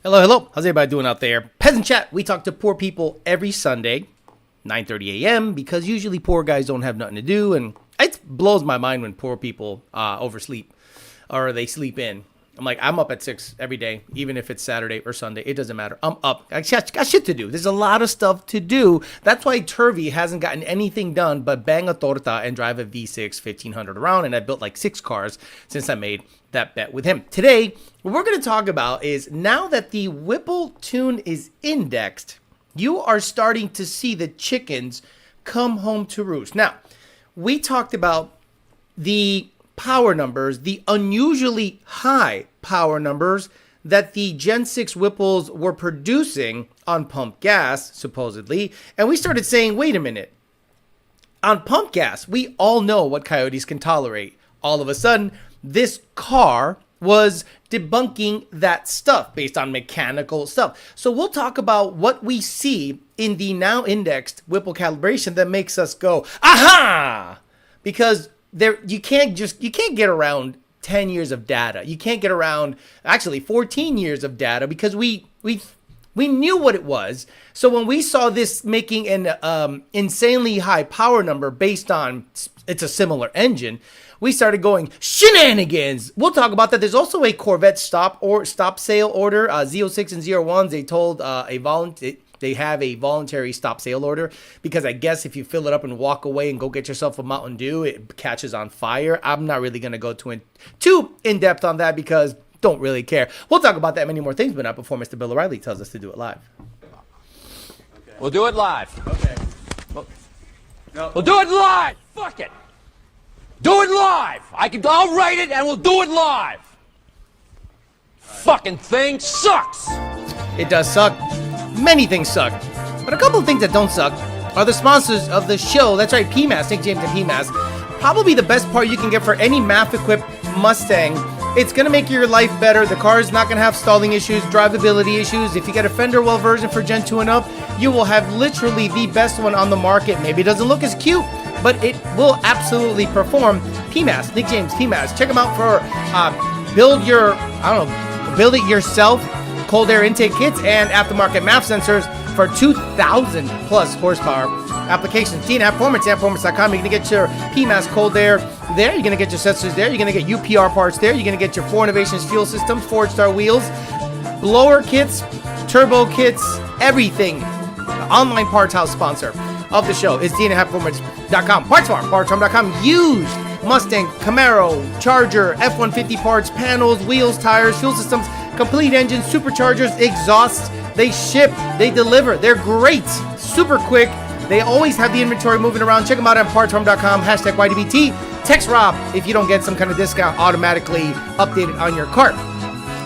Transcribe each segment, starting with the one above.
Hello, hello. How's everybody doing out there? Peasant Chat. We talk to poor people every Sunday, 9:30 a.m. because usually poor guys don't have nothing to do, and it blows my mind when poor people oversleep or they sleep in. I'm up at 6 every day, even if it's Saturday or Sunday. It doesn't matter. I'm up. I got shit to do. There's a lot of stuff to do. That's why Turvey hasn't gotten anything done but bang a torta and drive a V6 1500 around. And I built like 6 cars since I made that bet with him. Today, what we're going to talk about is now that the Whipple tune is indexed, you are starting to see the chickens come home to roost. Now, we talked about the power numbers, the unusually high power numbers that the Gen 6 Whipples were producing on pump gas, supposedly. And we started saying, wait a minute. On pump gas, we all know what Coyotes can tolerate. All of a sudden, this car was debunking that stuff based on mechanical stuff. So we'll talk about what we see in the now indexed Whipple calibration that makes us go, aha! Because you can't get around 10 years of data. You can't get around actually 14 years of data because we knew what it was. So when we saw this making an insanely high power number based on it's a similar engine, we started going shenanigans. We'll talk about that. There's also a Corvette stop sale order, Z06 and Z01s. They told they have a voluntary stop sale order because I guess if you fill it up and walk away and go get yourself a Mountain Dew, it catches on fire. I'm not really going to go too in depth on that because don't really care. We'll talk about that and many more things, but not before Mr. Bill O'Reilly tells us to do it live. Okay. We'll do it live. Okay. We'll do it live. Fuck it. Do it live. I'll write it and we'll do it live. Fucking thing sucks. It does suck. Many things suck, but a couple of things that don't suck are the sponsors of the show. That's right, PMAS, Nick James and PMAS. Probably the best part you can get for any MAF-equipped Mustang. It's going to make your life better. The car is not going to have stalling issues, drivability issues. If you get a fender well version for Gen 2 and up, you will have literally the best one on the market. Maybe it doesn't look as cute, but it will absolutely perform. PMAS, Nick James, PMAS. Check them out for build it yourself. Cold air intake kits and aftermarket MAF sensors for 2,000 plus horsepower applications. Performance.com. You're going to get your PMAS cold air there. You're going to get your sensors there. You're going to get UPR parts there. You're going to get your 4 Innovations fuel systems, 4-star wheels, blower kits, turbo kits, everything. Online parts house sponsor of the show is DNAHperformance.com. Parts Farm, partsfarm.com. Used Mustang, Camaro, Charger, F150 parts, panels, wheels, tires, fuel systems, complete engines, superchargers, exhausts. They ship, they deliver. They're great, super quick. They always have the inventory moving around. Check them out at partsfarm.com, hashtag YDBT. Text Rob if you don't get some kind of discount automatically updated on your cart.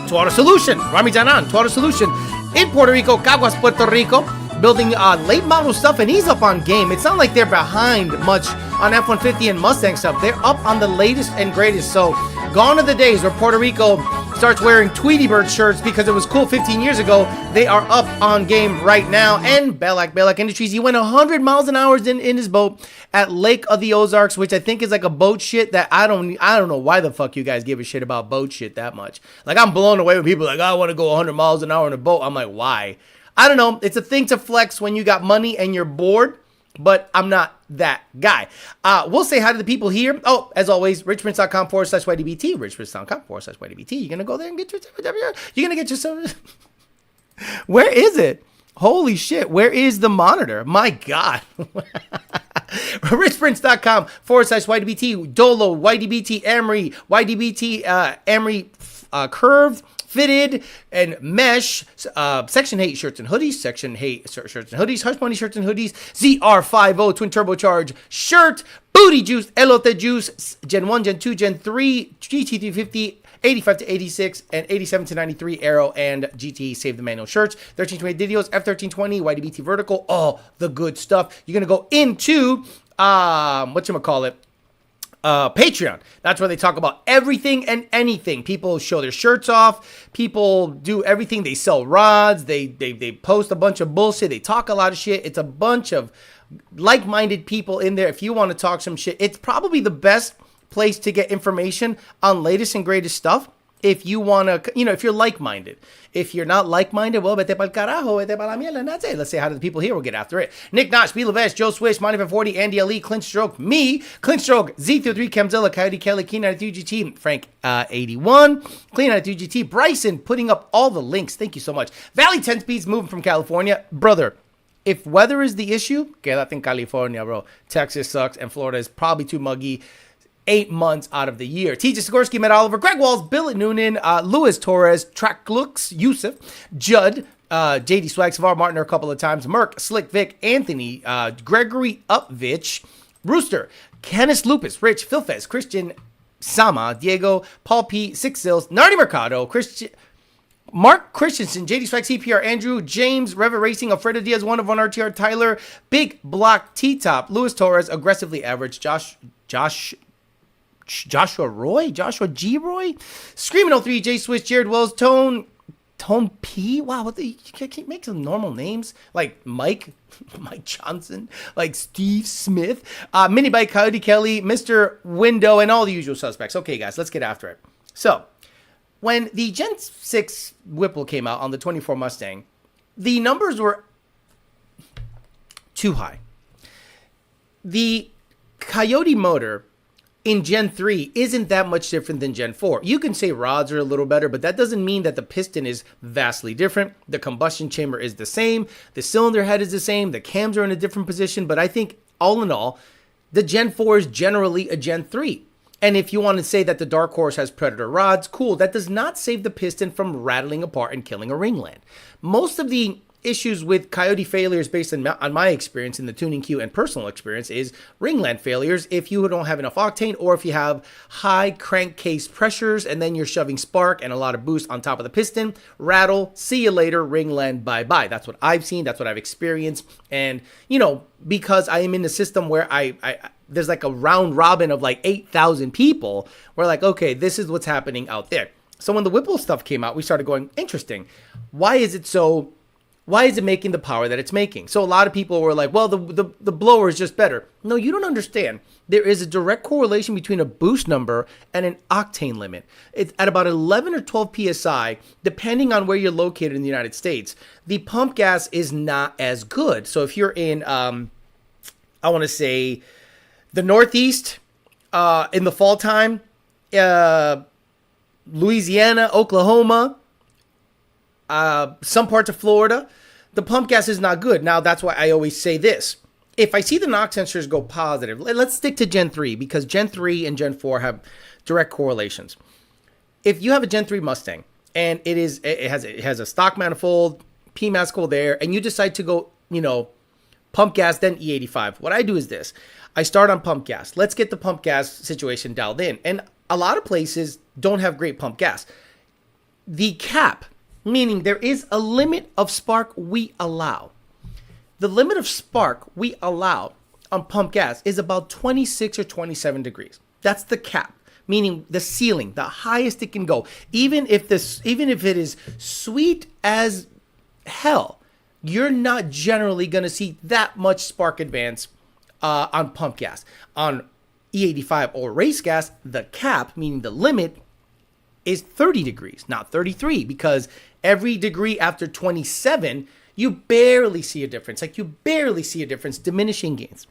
To Auto Solution, Rami Janan, to Auto Solution in Puerto Rico, Caguas, Puerto Rico, building late model stuff, and he's up on game. It's not like they're behind much on F-150 and Mustang stuff. They're up on the latest and greatest. So gone are the days where Puerto Rico starts wearing Tweety Bird shirts because it was cool 15 years ago. They are up on game right now. And Belak Industries, he went 100 miles an hour in his boat at Lake of the Ozarks, which I think is like a boat shit that I don't know why the fuck you guys give a shit about boat shit that much. Like, I'm blown away when people are like, I want to go 100 miles an hour in a boat. I'm like, why? I don't know. It's a thing to flex when you got money and you're bored, but I'm not that guy. We'll say hi to the people here. Oh, as always, richprince.com/YDBT, richprince.com/YDBT. You're going to go there and get your, you're going to get yourself. Where is it? Holy shit. Where is the monitor? My God. richprince.com/YDBT, Dolo, YDBT, Emery, YDBT, Emery, curved, fitted, and mesh, Section 8 shirts and hoodies, Section 8 shirts and hoodies, Hush Money shirts and hoodies, ZR50 twin turbocharged shirt, Booty Juice, Elote Juice, Gen 1, Gen 2, Gen 3, GT350, 85 to 86, and 87 to 93 Aero and GT Save the Manual shirts, 1320 Didios, F1320, YDBT Vertical, all the good stuff. You're going to go into, Patreon. That's where they talk about everything and anything. People show their shirts off. People do everything. They sell rods. They post a bunch of bullshit. They talk a lot of shit. It's a bunch of like-minded people in there. If you want to talk some shit, it's probably the best place to get information on latest and greatest stuff if you want to, if you're like-minded. If you're not like-minded, well, vete pa'l carajo, vete pa la mierda, and that's it. Let's say hi to the people here. We'll get after it. Nick Notch, B. Levesh, Joe Swish, Monty 40, Andy Ali, Clint Stroke, me, Clint Stroke, Z33, Kemzilla, Coyote Kelly, Keen 92 GT, Frank 81, Clean 92 GT, Bryson, putting up all the links. Thank you so much. Valley 10 Speeds, moving from California. Brother, if weather is the issue, quédate en California, bro. Texas sucks, and Florida is probably too muggy 8 months out of the year. TJ Sikorsky, Matt Oliver, Greg Walls, Billy Noonan, Luis Torres, Track Looks, Yusuf, Judd, JD Swag, Savar Martin a couple of times, Merck, Slick Vic, Anthony, Gregory Upvich, Rooster, Kenneth Lupus, Rich, Philfez, Christian Sama, Diego, Paul P, Six Sills, Nardi Mercado, Christian, Mark Christensen, JD Swag, CPR, Andrew, James, Rever Racing, Alfredo Diaz, 1 of 1 RTR, Tyler, Big Block, T-Top, Luis Torres, Aggressively Average, Joshua G. Roy, Screaming 03, Jay Swiss, Jared Wells, Tone P. Wow, what you can't make some normal names like Mike Johnson, like Steve Smith, Mini Bike, Coyote Kelly, Mr. Window, and all the usual suspects. Okay, guys, let's get after it. So, when the Gen 6 Whipple came out on the 24 Mustang, the numbers were too high. The Coyote motor in Gen 3 isn't that much different than Gen 4. You can say rods are a little better, but that doesn't mean that the piston is vastly different. The combustion chamber is the same. The cylinder head is the same. The cams are in a different position. But I think all in all, the Gen 4 is generally a Gen 3. And if you want to say that the Dark Horse has Predator rods, cool. That does not save the piston from rattling apart and killing a ringland. Most of the issues with Coyote failures based on my experience in the tuning queue and personal experience is ringland failures if you don't have enough octane or if you have high crankcase pressures and then you're shoving spark and a lot of boost on top of the piston, rattle, see you later, ringland, bye-bye. That's what I've seen. That's what I've experienced. And, because I am in the system where I there's like a round robin of like 8,000 people, we're like, okay, this is what's happening out there. So when the Whipple stuff came out, we started going, interesting. Why is it making the power that it's making? So a lot of people were like, well, the blower is just better. No, you don't understand. There is a direct correlation between a boost number and an octane limit. It's at about 11 or 12 PSI, depending on where you're located in the United States. The pump gas is not as good. So if you're in, I want to say, the Northeast in the fall time, Louisiana, Oklahoma, some parts of Florida, the pump gas is not good. Now, that's why I always say this. If I see the knock sensors go positive, let's stick to Gen 3 because Gen 3 and Gen 4 have direct correlations. If you have a Gen 3 Mustang and it has a stock manifold, P-Masco there, and you decide to go, pump gas, then E85, what I do is this. I start on pump gas. Let's get the pump gas situation dialed in. And a lot of places don't have great pump gas. The cap, meaning there is a limit of spark we allow. The limit of spark we allow on pump gas is about 26 or 27 degrees. That's the cap, meaning the ceiling, the highest it can go. Even if it is sweet as hell, you're not generally going to see that much spark advance on pump gas. On E85 or race gas, the cap, meaning the limit, is 30 degrees, not 33, because every degree after 27, you barely see a difference. Like you barely see a difference, diminishing gains.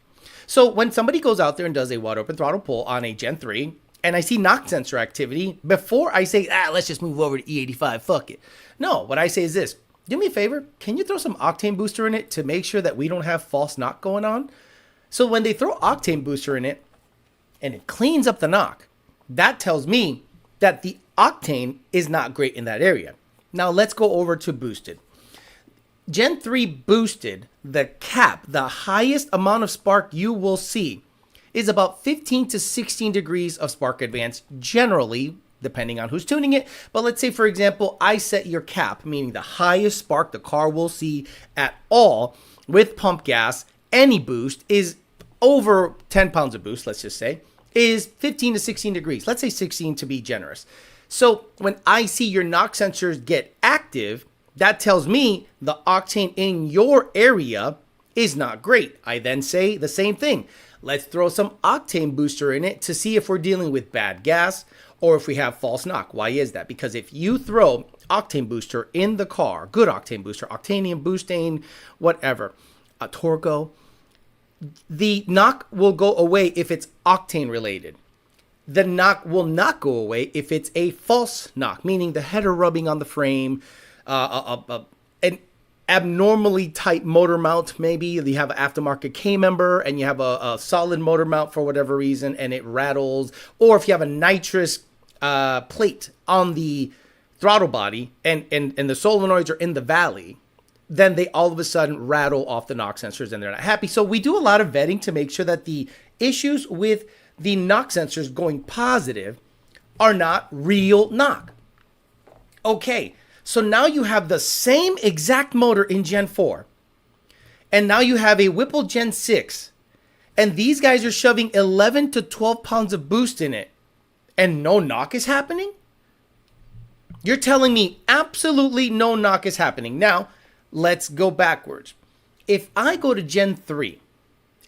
So when somebody goes out there and does a wide open throttle pull on a Gen 3, and I see knock sensor activity, before I say, let's just move over to E85, fuck it. No, what I say is this. Do me a favor, can you throw some octane booster in it to make sure that we don't have false knock going on? So when they throw octane booster in it, and it cleans up the knock, that tells me that the octane is not great in that area. Now let's go over to boosted. Gen 3 boosted, the cap, the highest amount of spark you will see is about 15 to 16 degrees of spark advance, generally, depending on who's tuning it. But let's say, for example, I set your cap, meaning the highest spark the car will see at all with pump gas, any boost is over 10 pounds of boost, let's just say, is 15 to 16 degrees. Let's say 16 to be generous. So when I see your knock sensors get active, that tells me the octane in your area is not great. I then say the same thing. Let's throw some octane booster in it to see if we're dealing with bad gas or if we have false knock. Why is that? Because if you throw octane booster in the car, good octane booster, octanium, boostane, whatever, a Torco, the knock will go away if it's octane related. The knock will not go away if it's a false knock, meaning the header rubbing on the frame, an abnormally tight motor mount, maybe you have an aftermarket K-member and you have a solid motor mount for whatever reason and it rattles, or if you have a nitrous plate on the throttle body and the solenoids are in the valley, then they all of a sudden rattle off the knock sensors and they're not happy. So we do a lot of vetting to make sure that the issues with the knock sensors going positive are not real knock. Okay, so now you have the same exact motor in Gen 4, and now you have a Whipple Gen 6, and these guys are shoving 11 to 12 pounds of boost in it, and no knock is happening? You're telling me absolutely no knock is happening. Now, let's go backwards. If I go to Gen 3,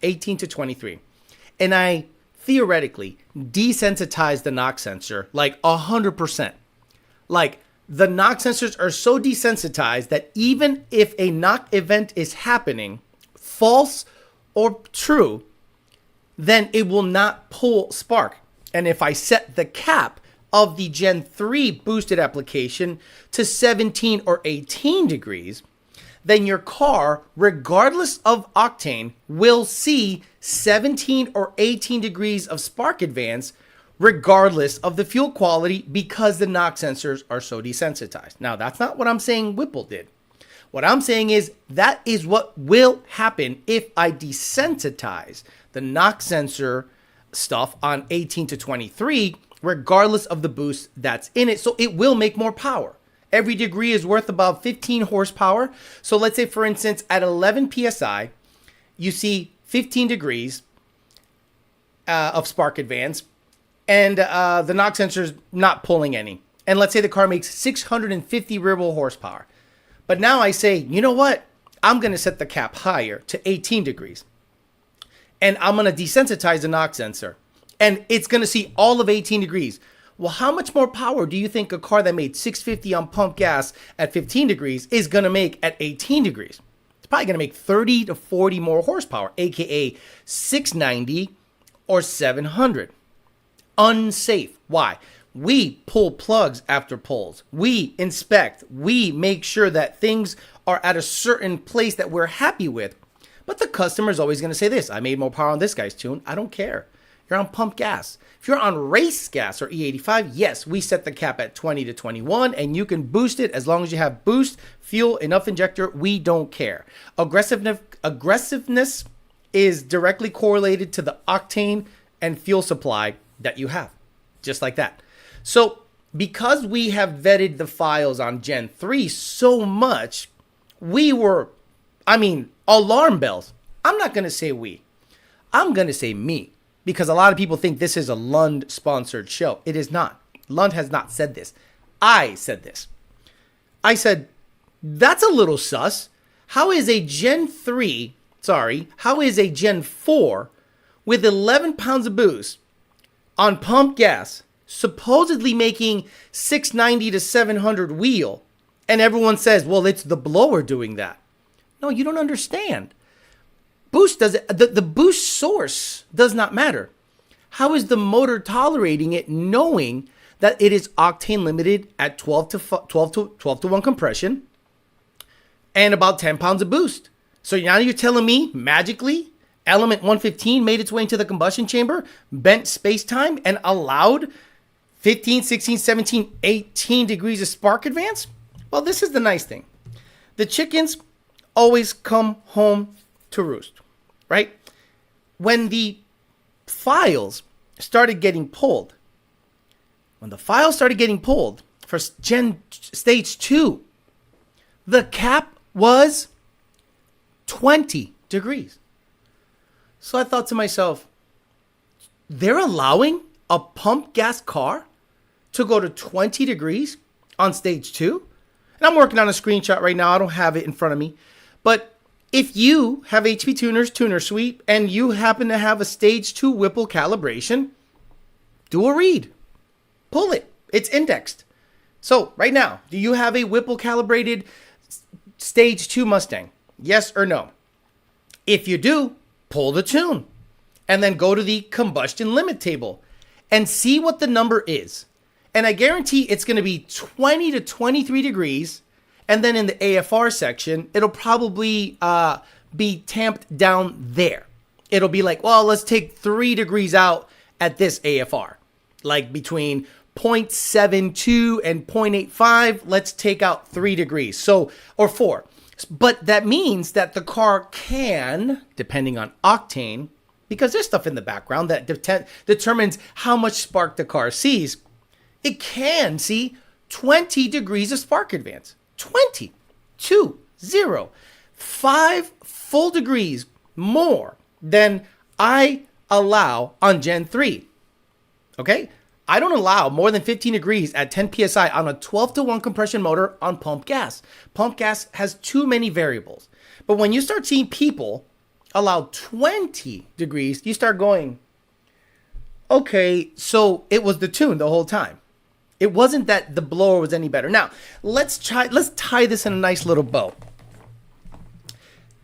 18 to 23, and I theoretically desensitize the knock sensor like 100%, like the knock sensors are so desensitized that even if a knock event is happening, false or true, then it will not pull spark. And if I set the cap of the Gen 3 boosted application to 17 or 18 degrees, then your car, regardless of octane, will see 17 or 18 degrees of spark advance regardless of the fuel quality because the knock sensors are so desensitized. Now, that's not what I'm saying Whipple did. What I'm saying is that is what will happen if I desensitize the knock sensor stuff on 18 to 23, regardless of the boost that's in it. So it will make more power. Every degree is worth about 15 horsepower. So let's say, for instance, at 11 PSI, you see 15 degrees of spark advance, and the knock sensor's not pulling any. And let's say the car makes 650 real horsepower. But now I say, you know what? I'm going to set the cap higher to 18 degrees. And I'm going to desensitize the knock sensor. And it's going to see all of 18 degrees. Well, how much more power do you think a car that made 650 on pump gas at 15 degrees is going to make at 18 degrees? It's probably going to make 30 to 40 more horsepower, aka 690 or 700. Unsafe. Why? We pull plugs after pulls. We inspect. We make sure that things are at a certain place that we're happy with. But the customer is always going to say this: I made more power on this guy's tune. I don't care. You're on pump gas. If you're on race gas or E85, yes, we set the cap at 20 to 21 and you can boost it as long as you have boost, fuel, enough injector. We don't care. Aggressiveness is directly correlated to the octane and fuel supply that you have. Just like that. So because we have vetted the files on Gen 3 so much, alarm bells. I'm not going to say we. I'm going to say me. Because a lot of people think this is a Lund sponsored show. It is not. Lund has not said this. I said this. I said, that's a little sus. How is a Gen 4 with 11 pounds of boost on pump gas supposedly making 690 to 700 wheel, and everyone says, well, it's the blower doing that? No, you don't understand. Boost does it. The boost source does not matter. How is the motor tolerating it, knowing that it is octane limited at 12 to 1 compression and about 10 pounds of boost? So now you're telling me magically element 115 made its way into the combustion chamber, bent space-time, and allowed 15, 16, 17, 18 degrees of spark advance? Well, this is the nice thing. The chickens always come home to roost, right? When the files started getting pulled, for stage 2, the cap was 20 degrees. So I thought to myself, they're allowing a pump gas car to go to 20 degrees on stage 2? And I'm working on a screenshot right now. I don't have it in front of me. But if you have HP Tuner's Tuner Suite and you happen to have a stage 2 Whipple calibration, do a read. Pull it. It's indexed. So right now, do you have a Whipple calibrated Stage 2 Mustang? Yes or no? If you do, pull the tune and then go to the combustion limit table and see what the number is. And I guarantee it's going to be 20 to 23 degrees. And then in the AFR section, it'll probably be tamped down there. It'll be like, well, let's take 3 degrees out at this AFR. Like between 0.72 and 0.85, let's take out 3 degrees. So, or 4. But that means that the car can, depending on octane, because there's stuff in the background that determines how much spark the car sees, it can see 20 degrees of spark advance. 20, 2, 0, 5 full degrees more than I allow on Gen 3. Okay? I don't allow more than 15 degrees at 10 PSI on a 12-to-1 compression motor on pump gas. Pump gas has too many variables. But when you start seeing people allow 20 degrees, you start going, okay, so it was the tune the whole time. It wasn't that the blower was any better. Now, let's tie this in a nice little bow.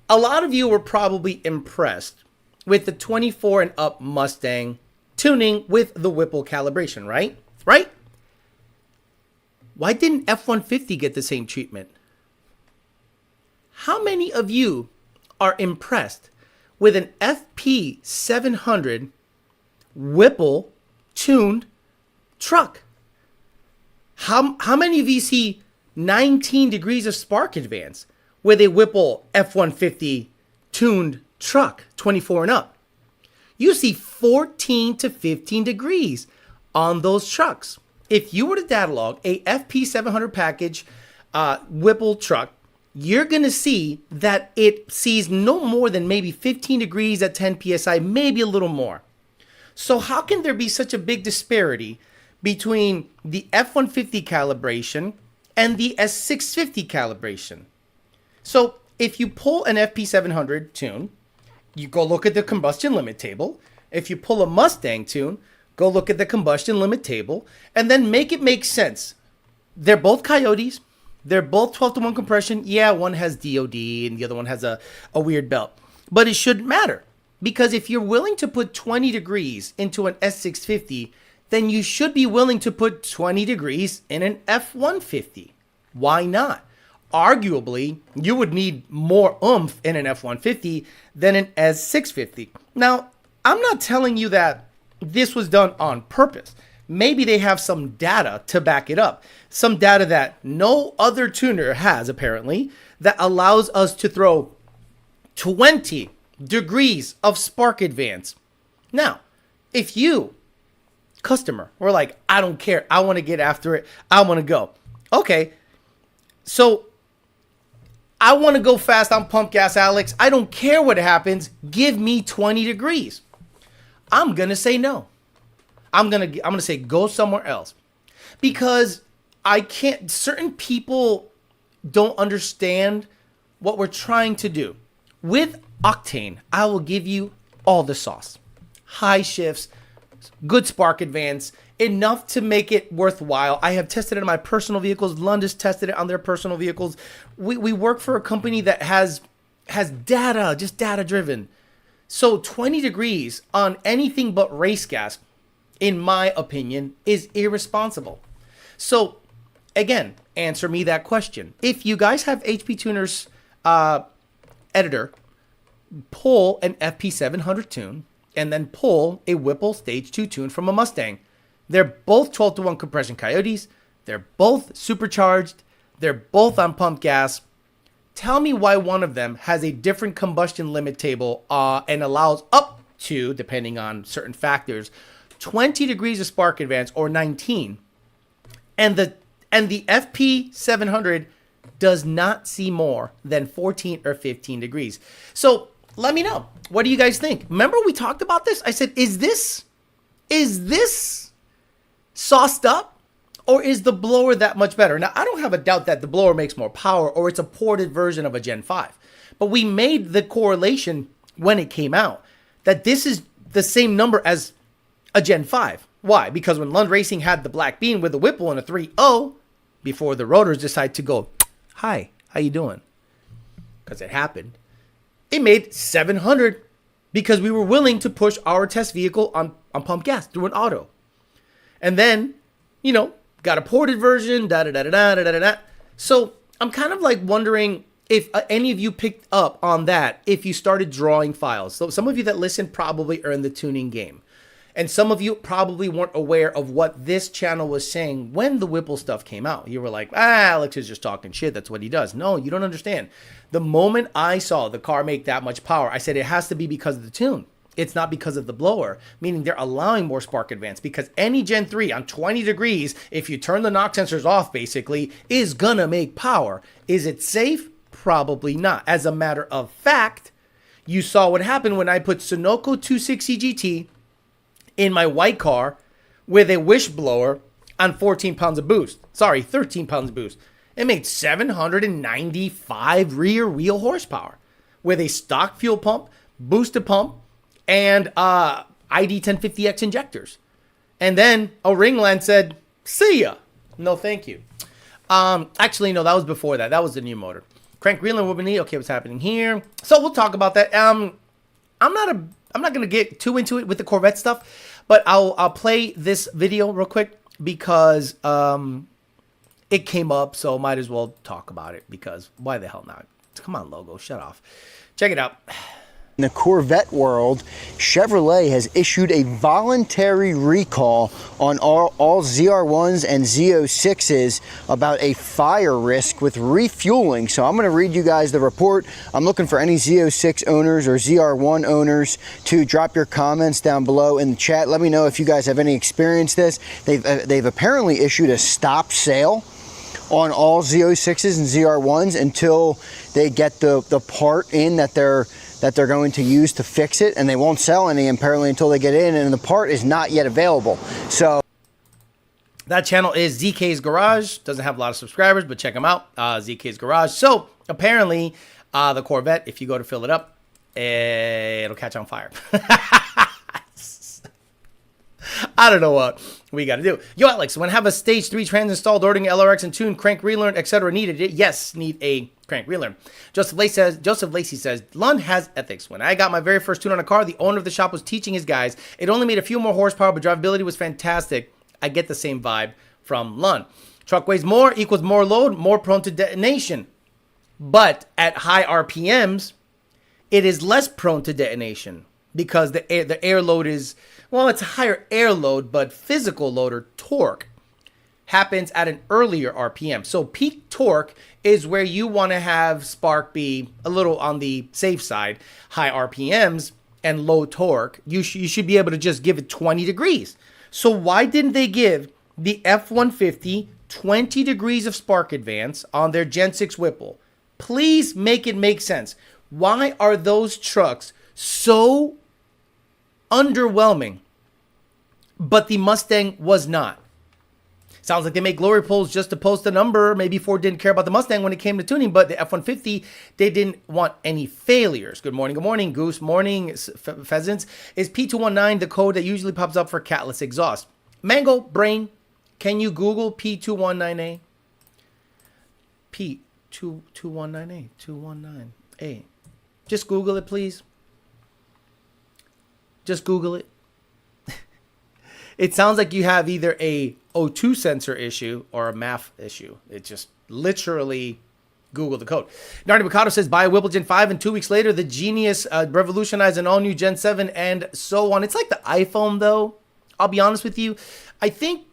A lot of you were probably impressed with the 24 and up Mustang tuning with the Whipple calibration, right? Right? Why didn't F150 get the same treatment? How many of you are impressed with an FP700 Whipple tuned truck? How many of you see 19 degrees of spark advance with a Whipple F150 tuned truck, 24 and up? You see 14 to 15 degrees on those trucks. If you were to Datalog a FP700 package Whipple truck, you're going to see that it sees no more than maybe 15 degrees at 10 PSI, maybe a little more. So how can there be such a big disparity between the F150 calibration and the S650 calibration? So if you pull an FP700 tune, you go look at the combustion limit table. If you pull a Mustang tune, go look at the combustion limit table and then make it make sense. They're both Coyotes. They're both 12-to-1 compression. Yeah, one has DOD and the other one has a weird belt. But it shouldn't matter because if you're willing to put 20 degrees into an S650, then you should be willing to put 20 degrees in an F150. Why not? Arguably, you would need more oomph in an F150 than an S650. Now, I'm not telling you that this was done on purpose. Maybe they have some data to back it up. Some data that no other tuner has, apparently, that allows us to throw 20 degrees of spark advance. Now, if you, customer, were like, I don't care, I want to get after it, I want to go. Okay, so I want to go fast on pump gas, Alex. I don't care what happens. Give me 20 degrees. I'm going to say no. I'm going to say go somewhere else. Because I can't, certain people don't understand what we're trying to do. With octane, I will give you all the sauce. High shifts, good spark advance, enough to make it worthwhile. I have tested it on my personal vehicles. Lund has tested it on their personal vehicles. We work for a company that has data, just data driven. So 20 degrees on anything but race gas, in my opinion, is irresponsible. So again, answer me that question. If you guys have HP Tuner's editor, pull an FP700 tune and then pull a Whipple Stage 2 tune from a Mustang. They're both 12-to-1 compression Coyotes. They're both supercharged. They're both on pump gas. Tell me why one of them has a different combustion limit table and allows up to, depending on certain factors, 20 degrees of spark advance or 19. And the FP700 does not see more than 14 or 15 degrees. So let me know. What do you guys think? Remember we talked about this? I said, is this sauced up, or is the blower that much better? Now, I don't have a doubt that the blower makes more power, or it's a ported version of a Gen 5. But we made the correlation when it came out that this is the same number as a Gen 5. Why? Because when Lund Racing had the Black Bean with the Whipple and a 3.0, before the rotors decide to go, hi, how you doing? Because it happened. It made 700 because we were willing to push our test vehicle on pump gas through an auto. And then, you know, got a ported version, da-da-da-da-da-da-da-da. So I'm kind of like wondering if any of you picked up on that, if you started drawing files. So some of you that listen probably are in the tuning game. And some of you probably weren't aware of what this channel was saying when the Whipple stuff came out. You were like, Alex is just talking shit. That's what he does. No, you don't understand. The moment I saw the car make that much power, I said it has to be because of the tune. It's not because of the blower, meaning they're allowing more spark advance, because any Gen 3 on 20 degrees, if you turn the knock sensors off, basically, is gonna make power. Is it safe? Probably not. As a matter of fact, you saw what happened when I put Sunoco 260 GT in my white car with a wish blower on 14 pounds of boost. Sorry, 13 pounds of boost. It made 795 rear wheel horsepower with a stock fuel pump, boosted pump, and ID 1050X injectors. And then a Ringland said, see ya. No, thank you. Actually, no, that was before that. That was the new motor. Crank Relearn will be okay, what's happening here? So we'll talk about that. I'm not going to get too into it with the Corvette stuff, but I'll play this video real quick because it came up, so might as well talk about it, because why the hell not? Come on, logo, shut off. Check it out. In the Corvette world, Chevrolet has issued a voluntary recall on all ZR1s and Z06s about a fire risk with refueling. So I'm going to read you guys the report. I'm looking for any Z06 owners or ZR1 owners to drop your comments down below in the chat. Let me know if you guys have any experience this. They've apparently issued a stop sale on all Z06s and ZR1s until they get the part in that they're going to use to fix it, and they won't sell any apparently until they get in, and the part is not yet available. So that channel is ZK's Garage. Doesn't have a lot of subscribers, but check them out. ZK's Garage. So apparently the Corvette, if you go to fill it up, it'll catch on fire. I don't know what we got to do. Yo, Alex, when I have a stage 3 trans installed, ordering LRX and tune, crank relearn, etc. needed it? Yes, need a crank relearn. Joseph Lacey says, Lund has ethics. When I got my very first tune on a car, the owner of the shop was teaching his guys. It only made a few more horsepower, but drivability was fantastic. I get the same vibe from Lund. Truck weighs more equals more load, more prone to detonation. But at high RPMs, it is less prone to detonation because the air load is, well, it's a higher air load, but physical load or torque happens at an earlier RPM. So peak torque is where you want to have spark be a little on the safe side. High RPMs and low torque, you should be able to just give it 20 degrees. So why didn't they give the F150 20 degrees of spark advance on their Gen 6 Whipple? Please make it make sense. Why are those trucks so underwhelming, but the Mustang was not? Sounds like they make glory polls just to post a number. Maybe Ford didn't care about the Mustang when it came to tuning, but the F-150, they didn't want any failures. Good morning, Goose. Morning, Pheasants. Is P219 the code that usually pops up for catless exhaust? Mango, Brain, can you Google P219A? P219A, 219A. Just Google it, please. Just Google it. It sounds like you have either a O2 sensor issue or a MAF issue. It just literally Google the code. Nardi Mikado says, buy a Whipple Gen 5 and 2 weeks later, the Genius revolutionized an all-new Gen 7 and so on. It's like the iPhone, though. I'll be honest with you. I think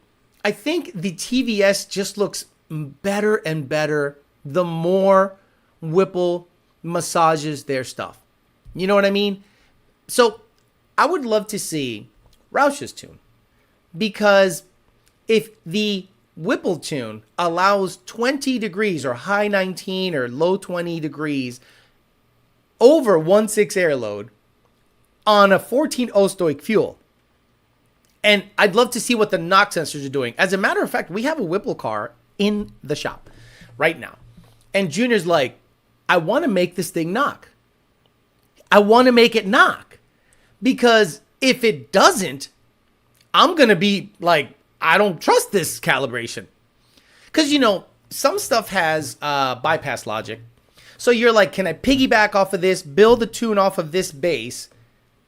the TVS just looks better and better the more Whipple massages their stuff. You know what I mean? So I would love to see Roush's tune. Because if the Whipple tune allows 20 degrees or high 19 or low 20 degrees over 1.6 air load on a 14.0 stoic fuel, and I'd love to see what the knock sensors are doing. As a matter of fact, we have a Whipple car in the shop right now. And Junior's like, I want to make this thing knock. I want to make it knock. Because if it doesn't, I'm going to be like, I don't trust this calibration. Because, some stuff has bypass logic. So you're like, can I piggyback off of this, build a tune off of this base?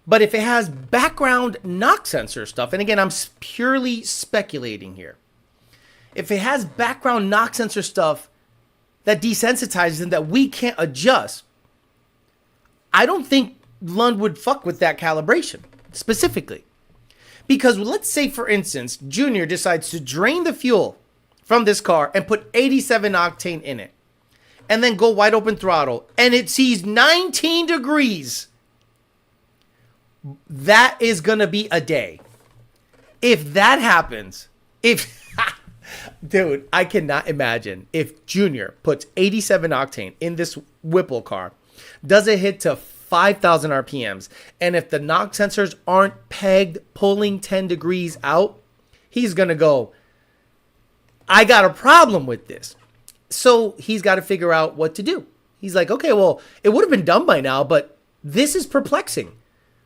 But if it has background knock sensor stuff, and again, I'm purely speculating here. If it has background knock sensor stuff that desensitizes and that we can't adjust, I don't think Lund would fuck with that calibration specifically. Because let's say, for instance, Junior decides to drain the fuel from this car and put 87 octane in it, and then go wide open throttle, and it sees 19 degrees. That is going to be a day. If that happens, dude, I cannot imagine if Junior puts 87 octane in this Whipple car, does it hit to 5,000 RPMs, and if the knock sensors aren't pegged, pulling 10 degrees out, he's going to go, I got a problem with this. So he's got to figure out what to do. He's like, okay, well, it would have been done by now, but this is perplexing.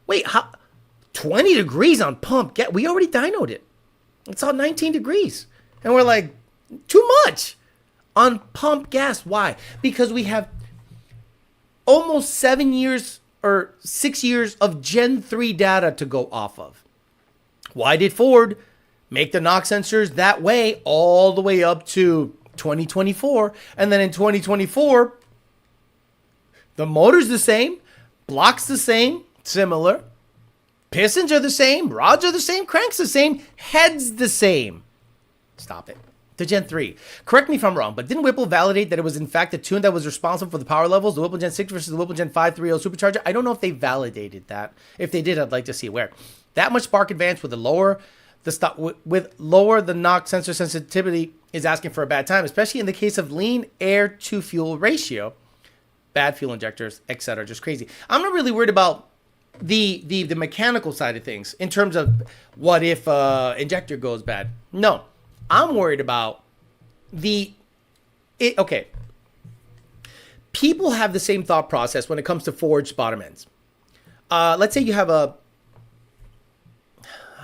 Wait, how 20 degrees on pump? We already dynoed it. It's on 19 degrees. And we're like, too much on pump gas. Why? Because we have almost 7 years or 6 years of Gen 3 data to go off of. Why did Ford make the knock sensors that way all the way up to 2024? And then in 2024, the motor's the same, block's the same, similar, pistons are the same, rods are the same, crank's the same, head's the same. Stop it. The Gen 3. Correct me if I'm wrong, but didn't Whipple validate that it was in fact the tune that was responsible for the power levels, the Whipple Gen 6 versus the Whipple Gen 530 supercharger? I don't know if they validated that. If they did, I'd like to see where. That much spark advance with lower the knock sensor sensitivity is asking for a bad time, especially in the case of lean air to fuel ratio, bad fuel injectors, etc. Just crazy. I'm not really worried about the mechanical side of things in terms of what if injector goes bad. No, I'm worried about okay. People have the same thought process when it comes to forged bottom ends. Let's say you have I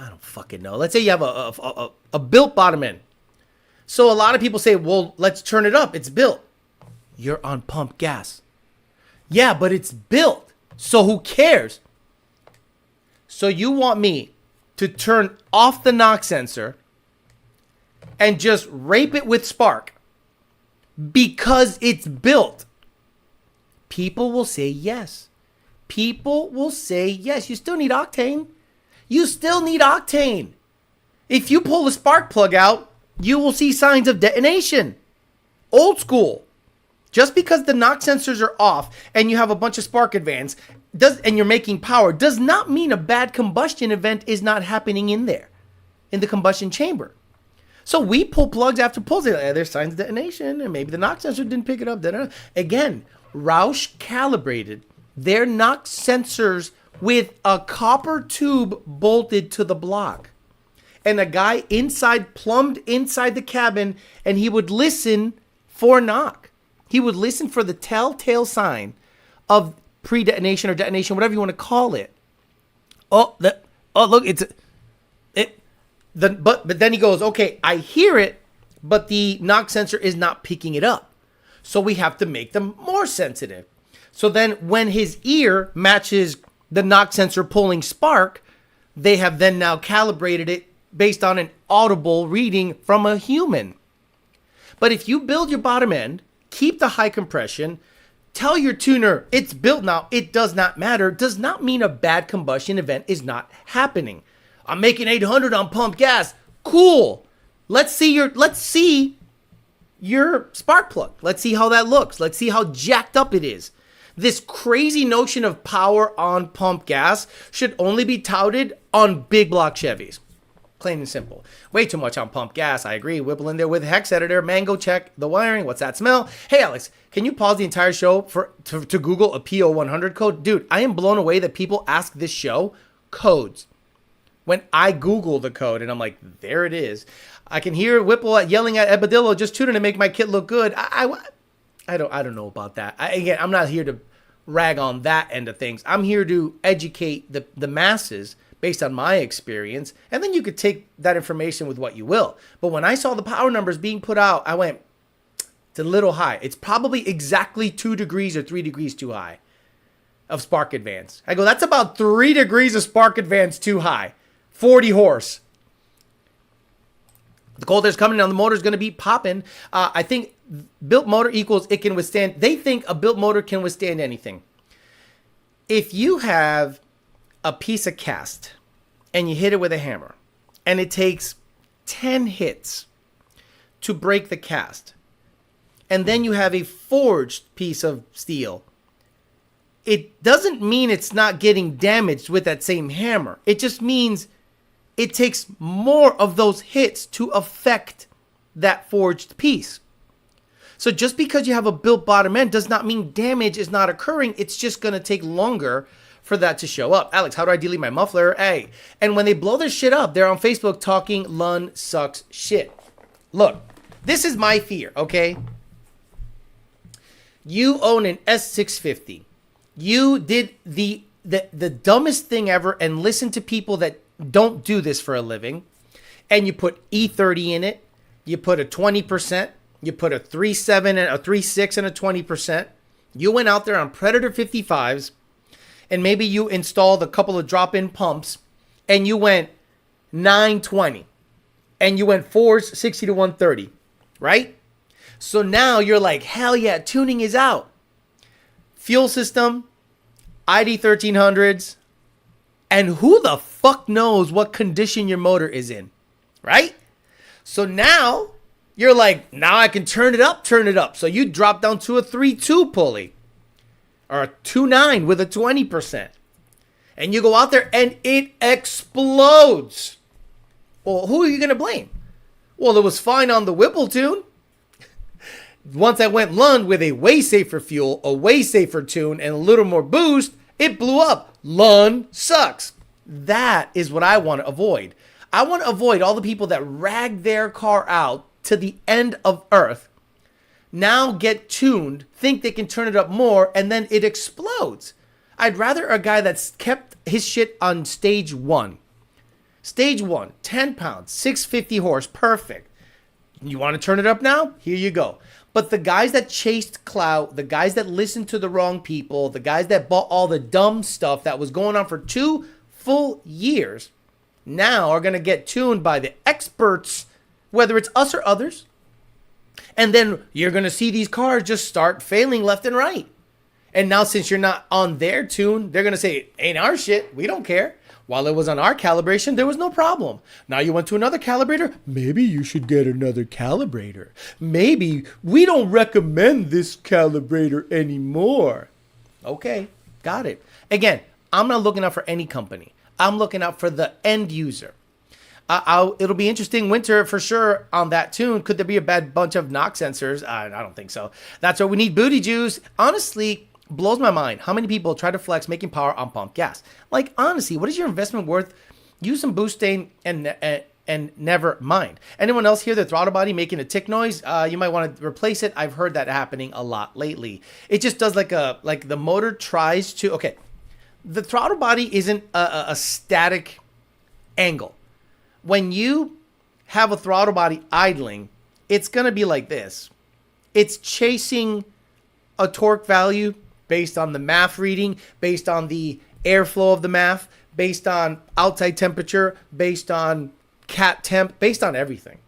don't fucking know. Let's say you have a built bottom end. So a lot of people say, well, let's turn it up. It's built. You're on pump gas. Yeah, but it's built. So who cares? So you want me to turn off the knock sensor and just rape it with spark because it's built? People will say yes. People will say yes. You still need octane. You still need octane. If you pull the spark plug out, you will see signs of detonation. Old school. Just because the knock sensors are off and you have a bunch of spark advance and you're making power does not mean a bad combustion event is not happening in there, in the combustion chamber. So we pull plugs after pulls. There's signs of detonation, and maybe the knock sensor didn't pick it up. Again, Roush calibrated their knock sensors with a copper tube bolted to the block. And a guy plumbed inside the cabin, and he would listen for knock. He would listen for the telltale sign of pre-detonation or detonation, whatever you want to call it. Look, but then he goes, okay, I hear it, but the knock sensor is not picking it up. So we have to make them more sensitive. So then when his ear matches the knock sensor pulling spark, they have then now calibrated it based on an audible reading from a human. But if you build your bottom end, keep the high compression, tell your tuner it's built now, it does not matter, does not mean a bad combustion event is not happening. I'm making 800 on pump gas. Cool. Let's see your spark plug. Let's see how that looks. Let's see how jacked up it is. This crazy notion of power on pump gas should only be touted on big block Chevys. Plain and simple. Way too much on pump gas. I agree. Whipple in there with hex editor. Mango, check the wiring. What's that smell? Hey, Alex, can you pause the entire show to Google a PO100 code? Dude, I am blown away that people ask this show codes. When I Google the code and I'm like, there it is. I can hear Whipple yelling at Ebadillo, just tuning to make my kit look good. I don't know about that. Again, I'm not here to rag on that end of things. I'm here to educate the masses based on my experience. And then you could take that information with what you will. But when I saw the power numbers being put out, I went, it's a little high. It's probably exactly 2 degrees or 3 degrees too high of spark advance. I go, that's about 3 degrees of spark advance too high. 40 horse. The cold air's coming down. The motor's going to be popping. I think built motor equals it can withstand. They think a built motor can withstand anything. If you have a piece of cast and you hit it with a hammer and it takes 10 hits to break the cast, and then you have a forged piece of steel, it doesn't mean it's not getting damaged with that same hammer. It just means it takes more of those hits to affect that forged piece. So just because you have a built bottom end does not mean damage is not occurring. It's just going to take longer for that to show up. Alex, how do I delete my muffler? Hey, and when they blow their shit up, they're on Facebook talking Lund sucks shit. Look, this is my fear, okay? You own an S650. You did the dumbest thing ever and listen to people that don't do this for a living. And you put E30 in it. You put a 20%. You put a 3.7 and a 3.6 and a 20%. You went out there on Predator 55s. And maybe you installed a couple of drop-in pumps. And you went 920. And you went 460 to 130. Right? So now you're like, hell yeah, tuning is out. Fuel system, ID 1300s, and who the fuck knows what condition your motor is in, right? So now you're like, now I can turn it up. So you drop down to a 3.2 pulley or a 2.9 with a 20%. And you go out there and it explodes. Well, who are you going to blame? Well, it was fine on the Whipple tune. Once I went Lund with a way safer fuel, a way safer tune, and a little more boost, it blew up. Lund sucks. That is what I want to avoid. I want to avoid all the people that rag their car out to the end of earth, now get tuned, think they can turn it up more, and then it explodes. I'd rather a guy that's kept his shit on stage 1. Stage 1, 10 pounds, 650 horse, perfect. You want to turn it up now? Here you go. But the guys that chased clout, the guys that listened to the wrong people, the guys that bought all the dumb stuff that was going on for 2 full years, now are going to get tuned by the experts, whether it's us or others. And then you're going to see these cars just start failing left and right. And now since you're not on their tune, they're going to say, ain't our shit. We don't care. While it was on our calibration, there was no problem. Now you went to another calibrator. Maybe you should get another calibrator. Maybe we don't recommend this calibrator anymore. Okay, got it. Again, I'm not looking out for any company. I'm looking out for the end user. It'll be interesting winter for sure on that tune. Could there be a bad bunch of knock sensors? I don't think so. That's why we need booty juice. Honestly, blows my mind how many people try to flex making power on pump gas. Like, honestly, what is your investment worth? Use some boosting and never mind. Anyone else hear the throttle body making a tick noise? You might want to replace it. I've heard that happening a lot lately. It just does like the motor tries to, okay, the throttle body isn't a static angle. When you have a throttle body idling, it's going to be like this. It's chasing a torque value based on the MAF reading, based on the airflow of the MAF, based on outside temperature, based on cat temp, based on everything.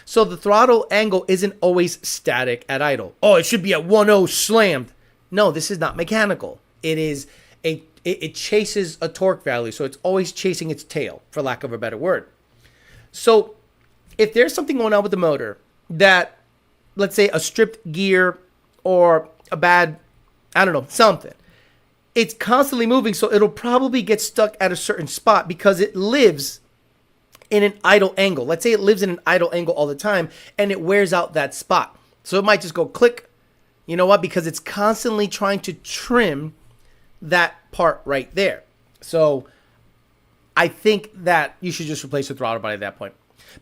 So the throttle angle isn't always static at idle. Oh, it should be at 1.0 slammed. No, this is not mechanical. It chases a torque value, so it's always chasing its tail, for lack of a better word. So if there's something going on with the motor that, let's say a stripped gear or a bad, I don't know, something, it's constantly moving, so it'll probably get stuck at a certain spot because it lives in an idle angle. Let's say it lives in an idle angle all the time and it wears out that spot. So it might just go click. You know what? Because it's constantly trying to trim that part right there. So I think that you should just replace the throttle body at that point.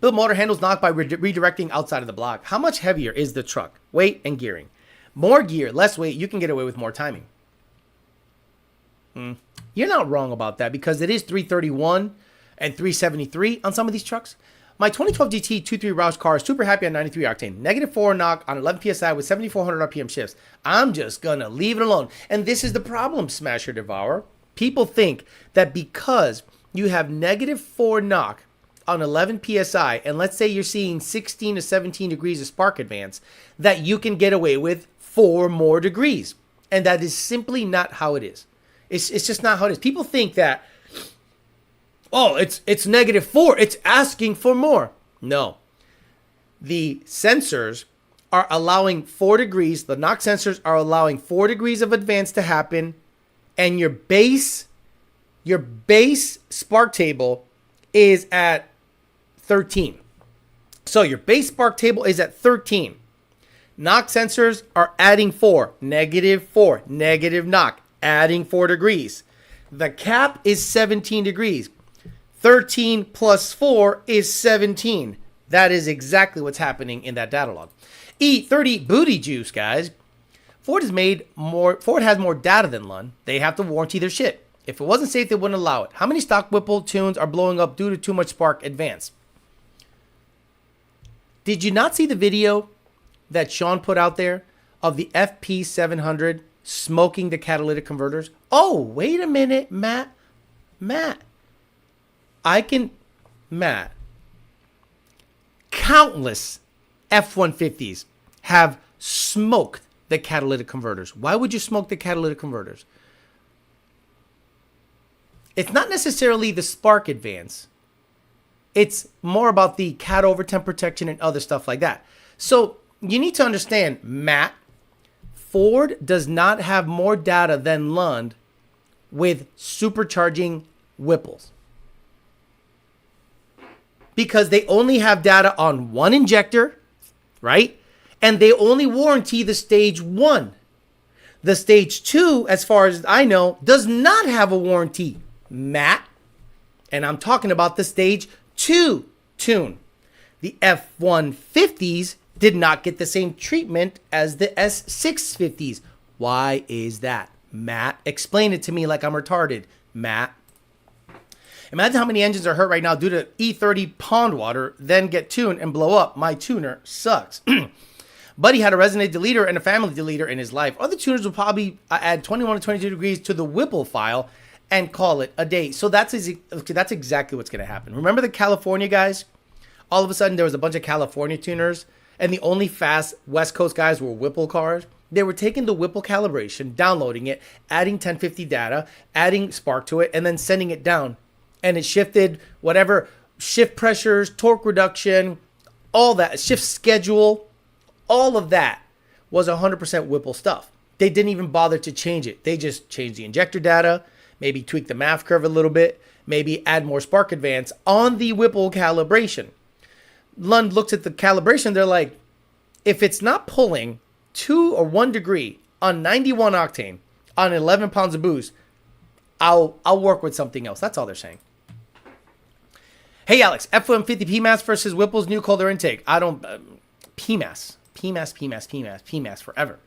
Build motor handles knock by redirecting outside of the block. How much heavier is the truck? Weight and gearing. More gear, less weight, you can get away with more timing. You're not wrong about that because it is 331 and 373 on some of these trucks. My 2012 GT 2.3 Roush car is super happy on 93 octane. -4 knock on 11 PSI with 7,400 RPM shifts. I'm just going to leave it alone. And this is the problem, Smasher Devourer. People think that because you have -4 knock on 11 PSI, and let's say you're seeing 16 to 17 degrees of spark advance, that you can get away with 4 more degrees. And that is simply not how it is. It's just not how it is. People think that, oh, it's -4. It's asking for more. No. The sensors are allowing 4 degrees. The knock sensors are allowing 4 degrees of advance to happen. And your base spark table is at 13. So your base spark table is at 13. Knock sensors are adding 4. -4. Negative knock. Adding 4 degrees. The cap is 17 degrees. 13 plus 4 is 17. That is exactly what's happening in that Datalog. E30 booty juice, guys. Ford has more data than Lund. They have to warranty their shit. If it wasn't safe, they wouldn't allow it. How many stock Whipple tunes are blowing up due to too much spark advance? Did you not see the video that Sean put out there of the FP700 smoking the catalytic converters? Oh, wait a minute, Matt. Countless F150s have smoked the catalytic converters. Why would you smoke the catalytic converters? It's not necessarily the spark advance. It's more about the cat overtemp protection and other stuff like that. So you need to understand, Matt, Ford does not have more data than Lund with supercharging Whipples. Because they only have data on one injector, right? And they only warranty the stage 1. The stage 2, as far as I know, does not have a warranty, Matt. And I'm talking about the stage 2 tune. The F150s did not get the same treatment as the S650s. Why is that? Matt, explain it to me like I'm retarded, Matt. Imagine how many engines are hurt right now due to E30 pond water, then get tuned and blow up. My tuner sucks. Buddy had a resonate deleter and a family deleter in his life. Other tuners will probably add 21 to 22 degrees to the Whipple file and call it a day. So that's exactly what's going to happen. Remember the California guys? All of a sudden, there was a bunch of California tuners, and the only fast West Coast guys were Whipple cars. They were taking the Whipple calibration, downloading it, adding 1050 data, adding spark to it, and then sending it down. And it shifted whatever shift pressures, torque reduction, all that, shift schedule, all of that was 100% Whipple stuff. They didn't even bother to change it. They just changed the injector data, maybe tweak the MAF curve a little bit, maybe add more spark advance on the Whipple calibration. Lund looked at the calibration. They're like, if it's not pulling 2 or 1 degree on 91 octane on 11 pounds of boost, I'll work with something else. That's all they're saying. Hey, Alex, F150 PMAS versus Whipple's new colder intake. I don't... PMAS forever.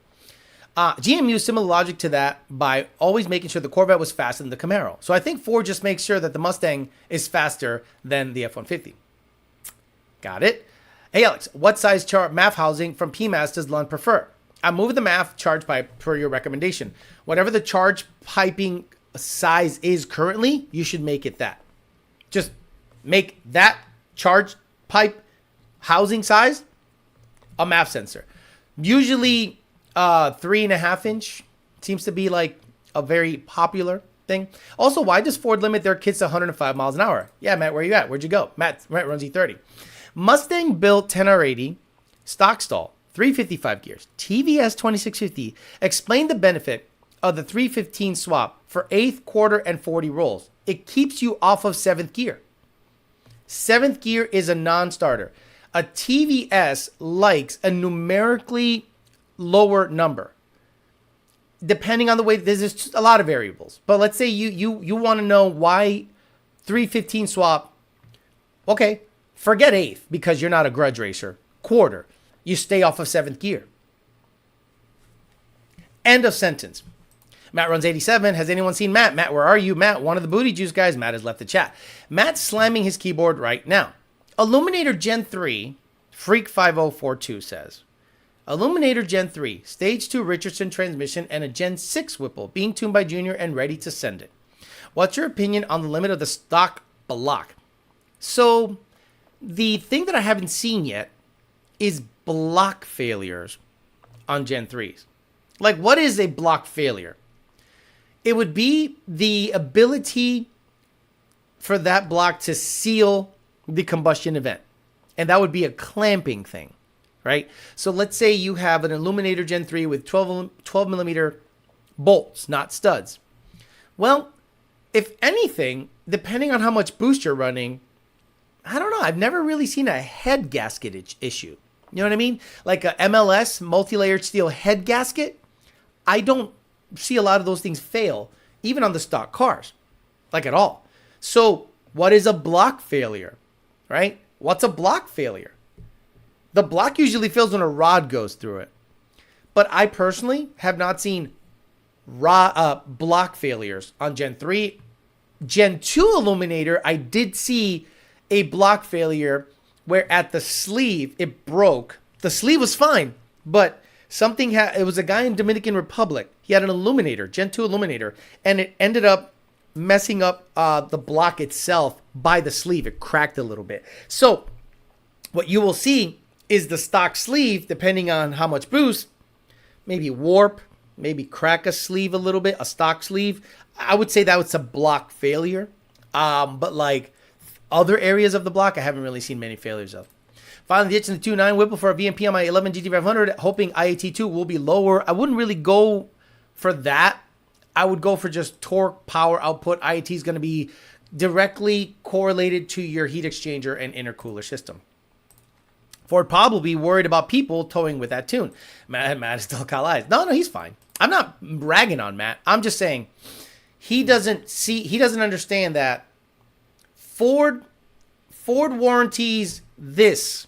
GM used similar logic to that by always making sure the Corvette was faster than the Camaro. So I think Ford just makes sure that the Mustang is faster than the F-150. Got it. Hey, Alex, what size MAF housing from PMAS does Lund prefer? I'm moving the MAF charge pipe per your recommendation. Whatever the charge piping size is currently, you should make it that. Just make that charge pipe housing size a MAF sensor. Usually 3.5 inch seems to be like a very popular thing. Also, why does Ford limit their kits to 105 miles an hour? Yeah, Matt, where you at? Where'd you go? Matt runs E30. Mustang built 10R80, stock stall, 355 gears, TVS 2650. Explain the benefit of the 315 swap for 8th, quarter, and 40 rolls. It keeps you off of 7th gear. 7th gear is a non-starter. A TVS likes a numerically lower number. Depending on the way, there's just a lot of variables. But let's say you want to know why 315 swap. Okay, forget 8th because you're not a grudge racer. Quarter, you stay off of 7th gear. End of sentence. Matt runs 87. Has anyone seen Matt? Matt, where are you? Matt, one of the booty juice guys. Matt has left the chat. Matt's slamming his keyboard right now. Illuminator Gen 3, Freak 5042 says, Illuminator Gen 3, Stage 2 Richardson transmission, and a Gen 6 Whipple being tuned by Junior and ready to send it. What's your opinion on the limit of the stock block? So, the thing that I haven't seen yet is block failures on Gen 3s. Like, what is a block failure? It would be the ability for that block to seal the combustion event. And that would be a clamping thing, right? So let's say you have an Illuminator Gen 3 with 12 millimeter bolts, not studs. Well, if anything, depending on how much boost you're running, I don't know. I've never really seen a head gasket issue. You know what I mean? Like a MLS, multi-layered steel head gasket. I don't see a lot of those things fail, even on the stock cars, like at all. So what is a block failure, right? What's a block failure? The block usually fails when a rod goes through it. But I personally have not seen block failures on Gen 3. Gen 2 Illuminator, I did see a block failure where at the sleeve, it broke. The sleeve was fine, but it was a guy in Dominican Republic. He had an Illuminator, Gen 2 Illuminator, and it ended up messing up the block itself by the sleeve. It cracked a little bit. So what you will see is the stock sleeve, depending on how much boost, maybe warp, maybe crack a sleeve a little bit, a stock sleeve. I would say that was a block failure. But like other areas of the block, I haven't really seen many failures of. Finally, ditching the 2.9 Whipple for a VMP on my 11 GT500, hoping IAT2 will be lower. I wouldn't really go for that. I would go for just torque, power output. IAT is going to be directly correlated to your heat exchanger and intercooler system. Ford probably worried about people towing with that tune. Matt is still got eyes. No, he's fine. I'm not ragging on Matt. I'm just saying he doesn't understand that Ford warranties this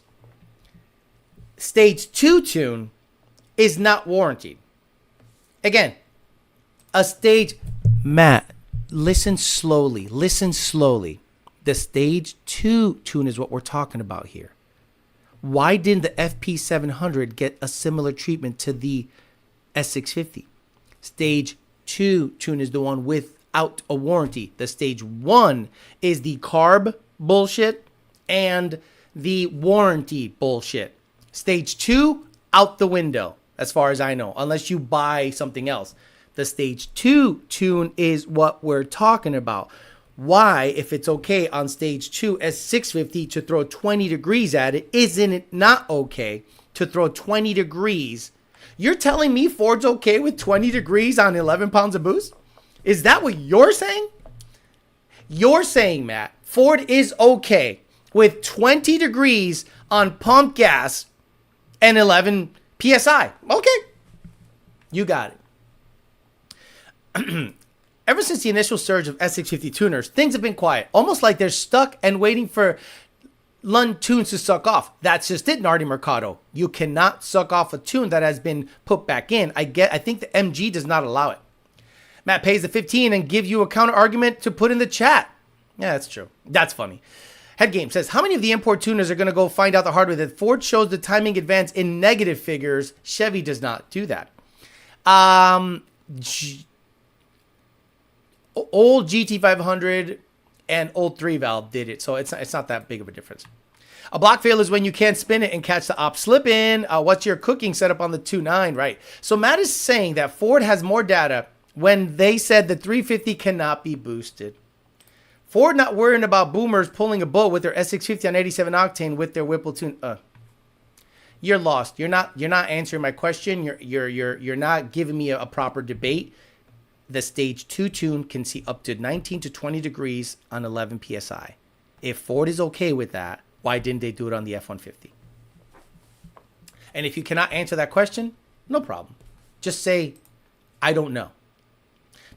Stage 2 tune is not warranted. Again, Matt, listen slowly. The Stage 2 tune is what we're talking about here. Why didn't the FP700 get a similar treatment to the S650? Stage 2 tune is the one without a warranty. The Stage 1 is the carb bullshit and the warranty bullshit. Stage 2, out the window, as far as I know, unless you buy something else. The Stage 2 tune is what we're talking about. Why, if it's okay on Stage 2 S650 to throw 20 degrees at it, isn't it not okay to throw 20 degrees? You're telling me Ford's okay with 20 degrees on 11 pounds of boost? Is that what you're saying? You're saying, Matt, Ford is okay with 20 degrees on pump gas and 11 PSI. Okay. You got it. Ever since the initial surge of S650 tuners, things have been quiet. Almost like they're stuck and waiting for Lund tunes to suck off. That's just it, Nardi Mercado. You cannot suck off a tune that has been put back in. I think the MG does not allow it. Matt pays the 15 and give you a counter argument to put in the chat. Yeah, that's true. That's funny. Head Game says, how many of the import tuners are going to go find out the hard way that Ford shows the timing advance in negative figures? Chevy does not do that. Old GT500 and old 3-valve did it, so it's not that big of a difference. A block fail is when you can't spin it and catch the op slip in. What's your cooking setup on the 2.9? Right. So Matt is saying that Ford has more data when they said the 350 cannot be boosted. Ford not worrying about boomers pulling a boat with their S650 on 87 octane with their Whipple tune. You're lost. You're not answering my question. You're not giving me a proper debate. The Stage 2 tune can see up to 19 to 20 degrees on 11 PSI. If Ford is okay with that, why didn't they do it on the F150? And if you cannot answer that question, no problem. Just say, I don't know.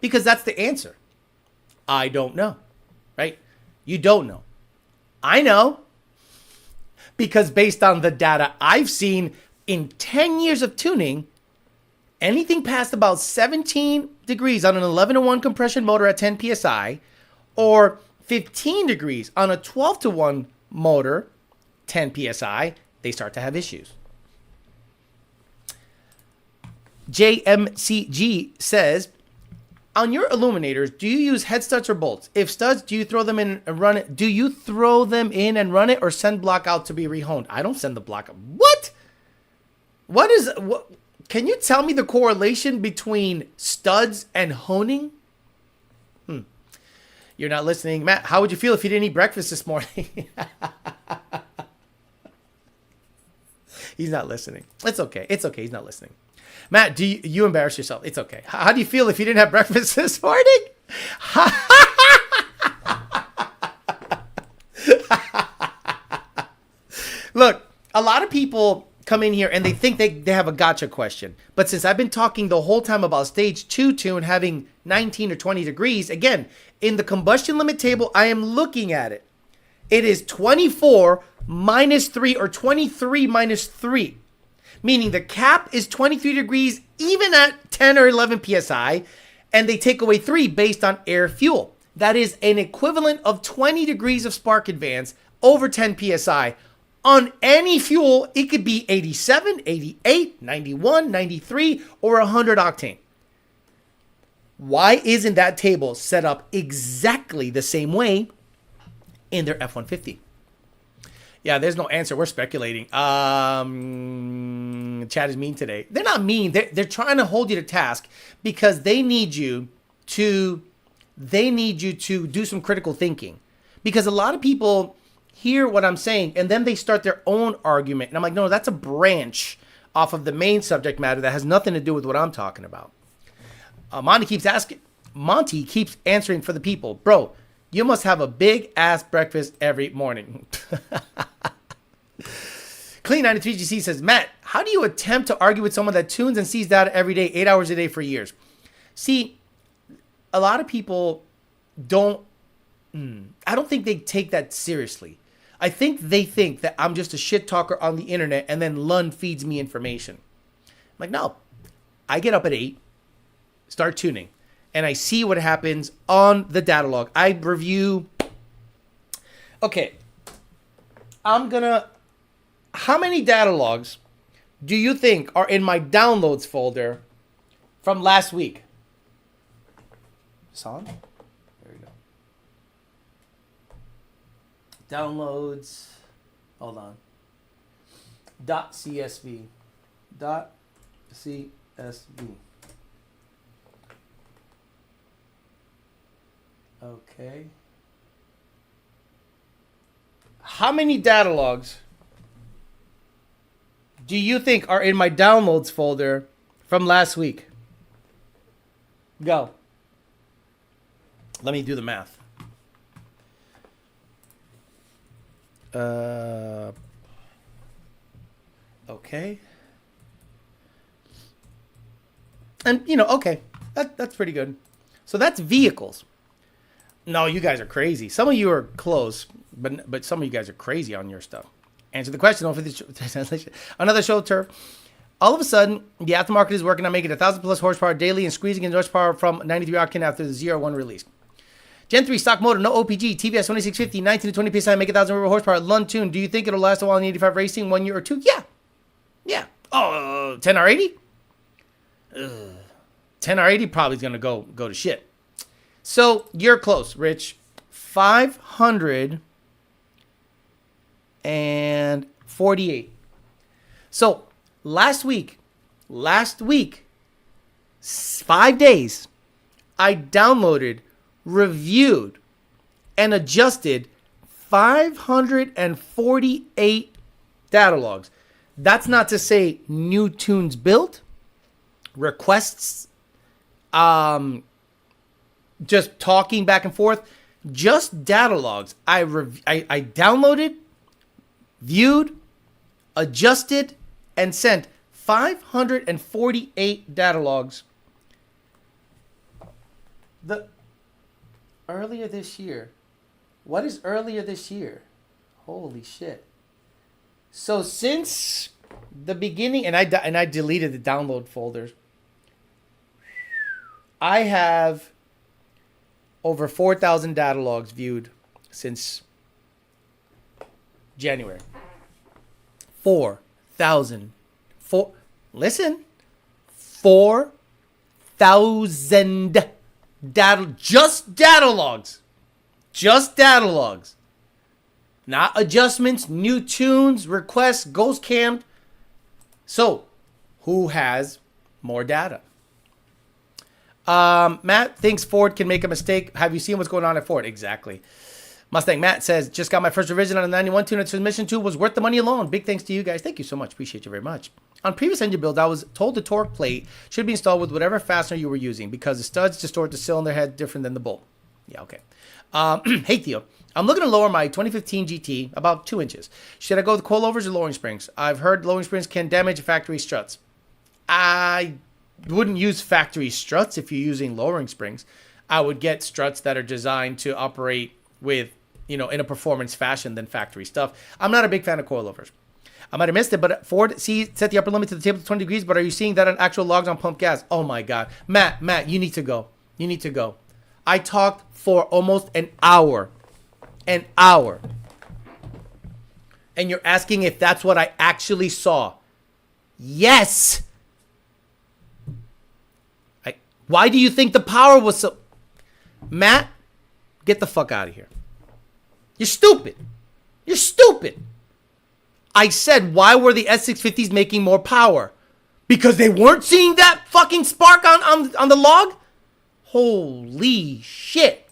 Because that's the answer. I don't know. Right? You don't know. I know. Because based on the data I've seen in 10 years of tuning, Anything past about 17 degrees on an 11-to-1 compression motor at 10 psi, or 15 degrees on a 12-to-1 motor, 10 psi, they start to have issues. JMCG says, on your illuminators, do you use head studs or bolts? If studs, do you throw them in and run it? Do you throw them in and run it, or send block out to be rehoned? I don't send the block out. What? What? Can you tell me the correlation between studs and honing? You're not listening. Matt, how would you feel if you didn't eat breakfast this morning? He's not listening. It's okay. It's okay. He's not listening. Matt, do you embarrass yourself? It's okay. How do you feel if you didn't have breakfast this morning? Look, a lot of people come in here and they think they have a gotcha question. But since I've been talking the whole time about stage 2 tune having 19 or 20 degrees, again, in the combustion limit table, I am looking at it. It is 24 minus 3 or 23 minus 3. Meaning the cap is 23 degrees even at 10 or 11 psi, and they take away 3 based on air fuel. That is an equivalent of 20 degrees of spark advance over 10 psi. On any fuel, it could be 87, 88, 91, 93, or 100 octane. Why isn't that table set up exactly the same way in their F-150? Yeah, there's no answer. We're speculating. Chad is mean today. They're not mean. They're trying to hold you to task because they need you to do some critical thinking. Because a lot of people hear what I'm saying and then they start their own argument. And I'm like, no, that's a branch off of the main subject matter that has nothing to do with what I'm talking about. Monty keeps answering for the people. Bro, you must have a big ass breakfast every morning. Clean93GC says, Matt, how do you attempt to argue with someone that tunes and sees data every day, 8 hours a day for years? See, a lot of people I don't think they take that seriously. I think they think that I'm just a shit talker on the internet and then Lund feeds me information. I'm like, no, I get up at 8, start tuning, and I see what happens on the Datalog. I review. Okay. How many Datalogs do you think are in my downloads folder from last week? Son? There we go. Downloads. Hold on. .csv. .csv. Okay. How many Datalogs do you think are in my downloads folder from last week? Go. Let me do the math. Okay. And, okay. That's pretty good. So that's vehicles. No, you guys are crazy. Some of you are close, but some of you guys are crazy on your stuff. Answer the question. Another show turf. All of a sudden, the aftermarket is working on making 1,000 plus horsepower daily and squeezing in horsepower from 93 octane after the ZR1 release. Gen 3 stock motor, no OPG, TVS 2650, 19 to 20 psi, make 1,000 horsepower, Lund tune. Do you think it'll last a while in 85 racing, 1 year or 2? Yeah. Oh, 10R80? 10R80 probably is going to go to shit. So you're close, Rich. 548. So last week, 5 days, I downloaded, reviewed, and adjusted 548 Datalogs. That's not to say new tunes built, requests, just talking back and forth, just Datalogs. I downloaded, viewed, adjusted, and sent 548 Datalogs. Earlier this year. What is earlier this year? Holy shit. So since the beginning, and I deleted the download folders. I have over 4,000 data logs viewed since January. 4,000. Listen. 4,000 just data logs. Just data logs. Not adjustments, new tunes, requests, ghost cammed. So, who has more data? Matt thinks Ford can make a mistake. Have you seen what's going on at Ford? Exactly. Mustang Matt says, just got my first revision on a 91 tuner. Transmission tube was worth the money alone. Big thanks to you guys. Thank you so much. Appreciate you very much. On previous engine builds, I was told the torque plate should be installed with whatever fastener you were using because the studs distort the cylinder head different than the bolt. Yeah, okay. Hey, Theo. I'm looking to lower my 2015 GT about 2 inches. Should I go with coilovers or lowering springs? I've heard lowering springs can damage factory struts. I wouldn't use factory struts if you're using lowering springs. I would get struts that are designed to operate with, in a performance fashion than factory stuff. I'm not a big fan of coilovers. I might have missed it, but Ford set the upper limit to the table to 20 degrees, but are you seeing that on actual logs on pump gas? Oh my God. Matt, you need to go. You need to go. I talked for almost an hour. And you're asking if that's what I actually saw. Yes. Why do you think the power was so... Matt, get the fuck out of here. You're stupid. You're stupid. I said, why were the S650s making more power? Because they weren't seeing that fucking spark on the log? Holy shit.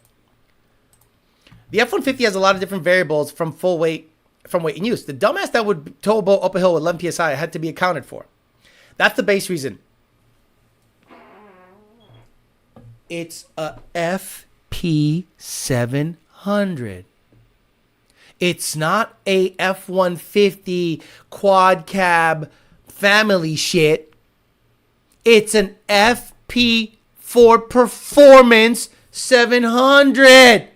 The F150 has a lot of different variables from weight and use. The dumbass that would tow a boat up a hill with 11 PSI had to be accounted for. That's the base reason. It's a FP700. It's not a F150 quad cab family shit. It's an FP Ford Performance 700.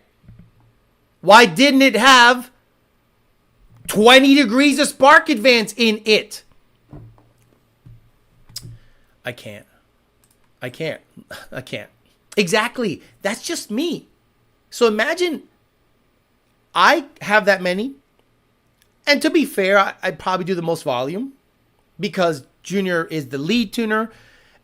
Why didn't it have 20 degrees of spark advance in it? I can't. Exactly. That's just me. So imagine I have that many. And to be fair, I'd probably do the most volume because Junior is the lead tuner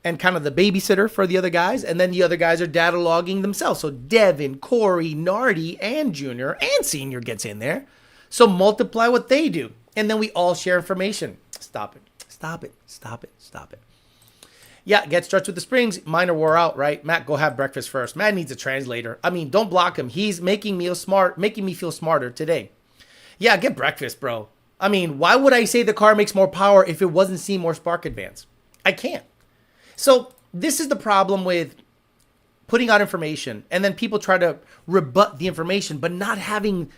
and kind of the babysitter for the other guys. And then the other guys are data logging themselves. So Devin, Corey, Nardi, and Junior and Senior gets in there. So multiply what they do. And then we all share information. Stop it. Yeah, get stretched with the springs. Mine are wore out, right? Matt, go have breakfast first. Matt needs a translator. I mean, don't block him. He's making me feel smarter today. Yeah, get breakfast, bro. I mean, why would I say the car makes more power if it wasn't seeing more spark advance? I can't. So this is the problem with putting out information and then people try to rebut the information, but not having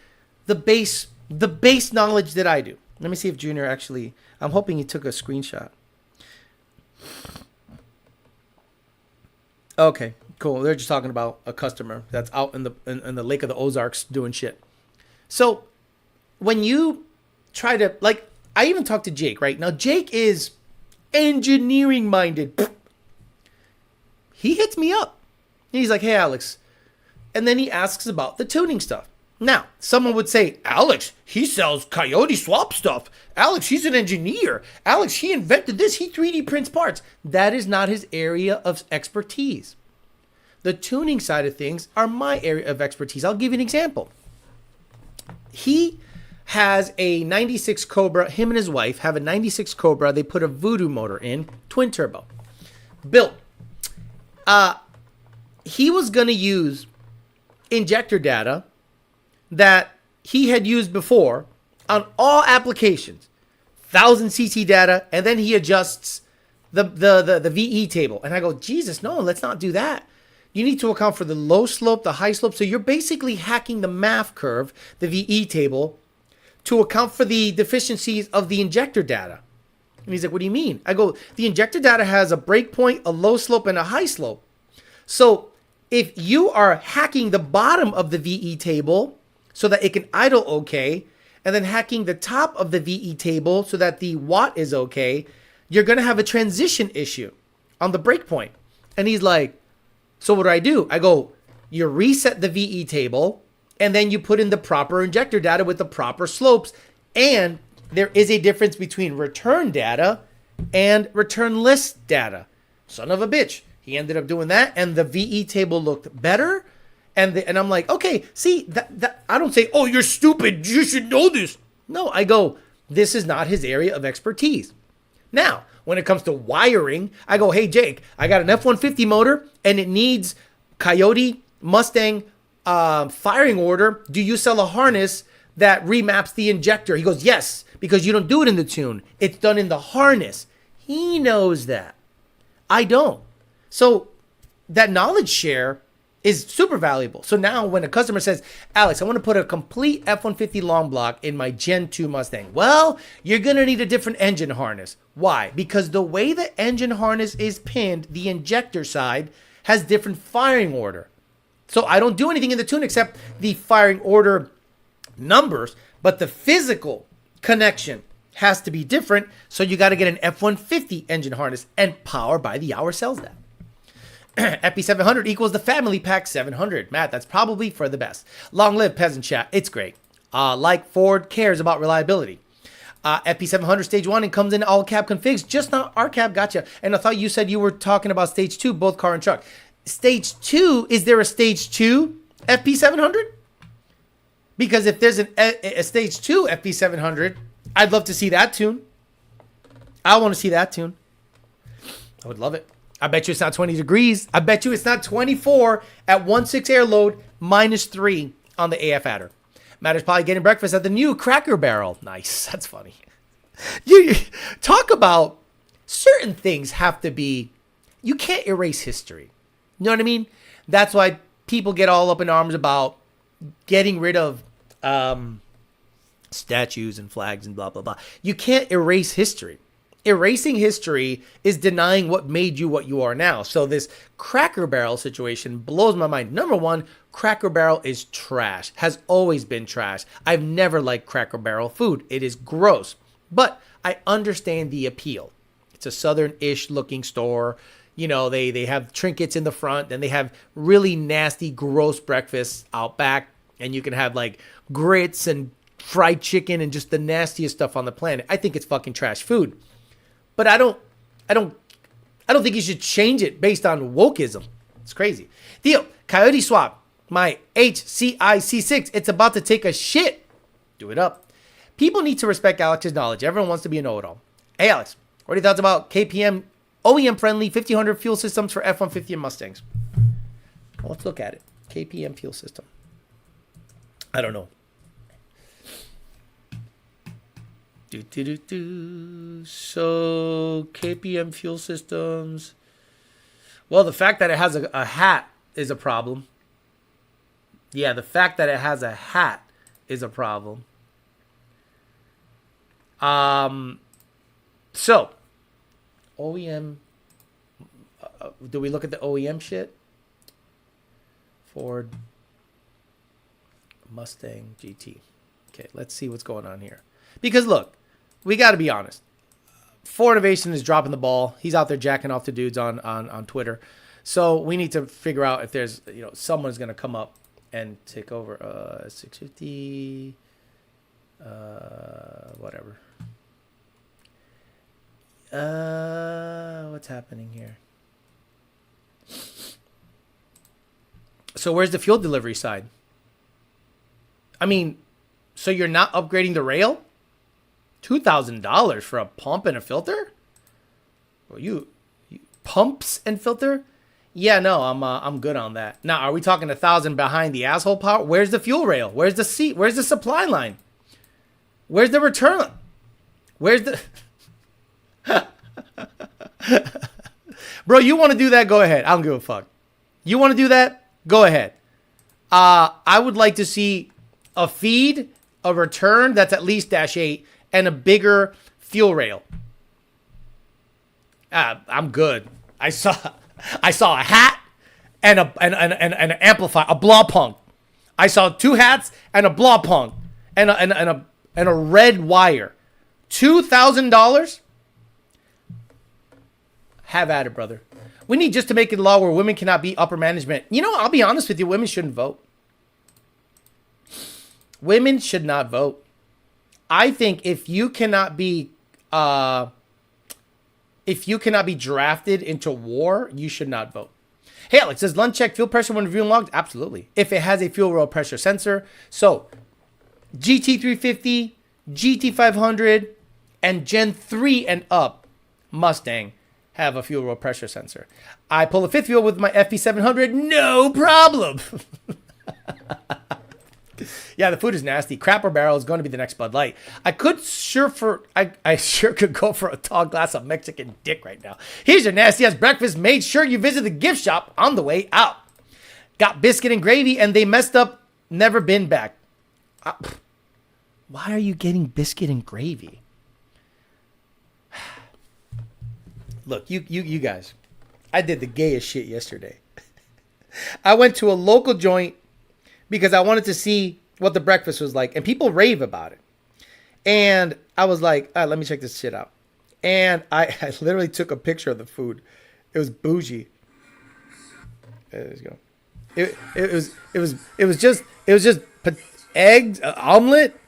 the base knowledge that I do. Let me see if Junior actually, I'm hoping he took a screenshot. Okay, cool. They're just talking about a customer that's out in the Lake of the Ozarks doing shit. So when you try to, like, I even talked to Jake, right? Now, Jake is engineering minded. He hits me up. He's like, hey, Alex. And then he asks about the tuning stuff. Now, someone would say, Alex, he sells Coyote swap stuff. Alex, he's an engineer. Alex, he invented this. He 3D prints parts. That is not his area of expertise. The tuning side of things are my area of expertise. I'll give you an example. He has a 96 Cobra. Him and his wife have a 96 Cobra. They put a Voodoo motor in, twin turbo. Built. He was going to use injector data that he had used before on all applications, 1000 cc data, and then he adjusts the VE table. And I go, Jesus, no, let's not do that. You need to account for the low slope, the high slope. So you're basically hacking the MAF curve, the VE table, to account for the deficiencies of the injector data. And he's like, what do you mean? I go, the injector data has a break point, a low slope, and a high slope. So if you are hacking the bottom of the VE table so that it can idle okay, and then hacking the top of the VE table so that the watt is okay, you're going to have a transition issue on the break point. And he's like, So what do? I go, you reset the VE table, and then you put in the proper injector data with the proper slopes. And there is a difference between return data and return list data. Son of a bitch. He ended up doing that, and the VE table looked better. And I'm like, okay, see, that I don't say, oh, you're stupid, you should know this. No, I go, this is not his area of expertise. Now, when it comes to wiring, I go, hey, Jake, I got an F-150 motor, and it needs Coyote, Mustang firing order. Do you sell a harness that remaps the injector? He goes, yes, because you don't do it in the tune. It's done in the harness. He knows that. I don't. So that knowledge share is super valuable. So now when a customer says, Alex, I want to put a complete F-150 long block in my Gen 2 Mustang. Well, you're going to need a different engine harness. Why? Because the way the engine harness is pinned, the injector side has different firing order. So I don't do anything in the tune except the firing order numbers, but the physical connection has to be different. So you got to get an F-150 engine harness, and Power by the Hour sells that. FP700 equals the family pack 700. Matt, that's probably for the best. Long live Peasant Chat. It's great. Like Ford cares about reliability. FP700 stage 1 and comes in all cab configs, just not our cab. Gotcha. And I thought you said you were talking about stage 2, both car and truck. Stage 2, is there a stage 2 FP700? Because if there's a stage 2 FP700, I'd love to see that tune. I want to see that tune. I would love it. I bet you it's not 20 degrees. I bet you it's not 24 at 1.6 air load, -3 on the AF adder. Matter's probably getting breakfast at the new Cracker Barrel. Nice. That's funny. You talk about certain things have to be, you can't erase history. You know what I mean? That's why people get all up in arms about getting rid of statues and flags and blah, blah, blah. You can't erase history. Erasing history is denying what made you what you are now. So this Cracker Barrel situation blows my mind. Number one, Cracker Barrel is trash. Has always been trash. I've never liked Cracker Barrel food. It is gross. But I understand the appeal. It's a southern-ish looking store. You know, they have trinkets in the front, and they have really nasty, gross breakfasts out back. And you can have like grits and fried chicken and just the nastiest stuff on the planet. I think it's fucking trash food. But I don't think you should change it based on wokeism. It's crazy. Theo, Coyote swap. My HCIC6. It's about to take a shit. Do it up. People need to respect Alex's knowledge. Everyone wants to be a know-it-all. Hey, Alex, what are your thoughts about KPM OEM-friendly 1500 fuel systems for F-150 and Mustangs? Well, let's look at it. KPM fuel system. I don't know. So KPM fuel systems. Well, the fact that it has a hat is a problem. Yeah, the fact that it has a hat is a problem. So OEM. Do we look at the OEM shit? Ford, Mustang, GT. Okay, let's see what's going on here. Because look, we got to be honest. Ford Innovation is dropping the ball. He's out there jacking off to dudes on Twitter. So we need to figure out if there's, someone's going to come up and take over 650, whatever. What's happening here? So where's the fuel delivery side? I mean, so you're not upgrading the rail? $2,000 for a pump and a filter? Well, you pumps and filter? Yeah, no, I'm good on that. Now, are we talking $1,000 behind the asshole power? Where's the fuel rail? Where's the seat? Where's the supply line? Where's the return? Where's the Bro, you want to do that? Go ahead. I don't give a fuck. You want to do that? Go ahead. I would like to see a feed, a return that's at least -8, and a bigger fuel rail. I'm good. I saw a hat and an amplifier, a blow punk. I saw 2 hats and a blow punk and a red wire. $2,000. Have at it, brother. We need just to make it a law where women cannot be upper management. You know, I'll be honest with you. Women shouldn't vote. Women should not vote. I think if you cannot be drafted into war, you should not vote. Hey, Alex, does Lund check fuel pressure when reviewing logs? Absolutely. If it has a fuel road pressure sensor. So, GT350, GT500, and Gen 3 and up Mustang have a fuel road pressure sensor. I pull a fifth wheel with my FP700, no problem. Yeah, the food is nasty. Crapper Barrel is going to be the next Bud Light. I sure could go for a tall glass of Mexican dick right now. Here's your nasty ass breakfast. Make sure you visit the gift shop on the way out. Got biscuit and gravy, and they messed up. Never been back. Why are you getting biscuit and gravy? Look, you guys. I did the gayest shit yesterday. I went to a local joint because I wanted to see what the breakfast was like, and people rave about it. And I was like, all right, let me check this shit out. And I literally took a picture of the food. It was bougie. There you go. It was just eggs, omelet,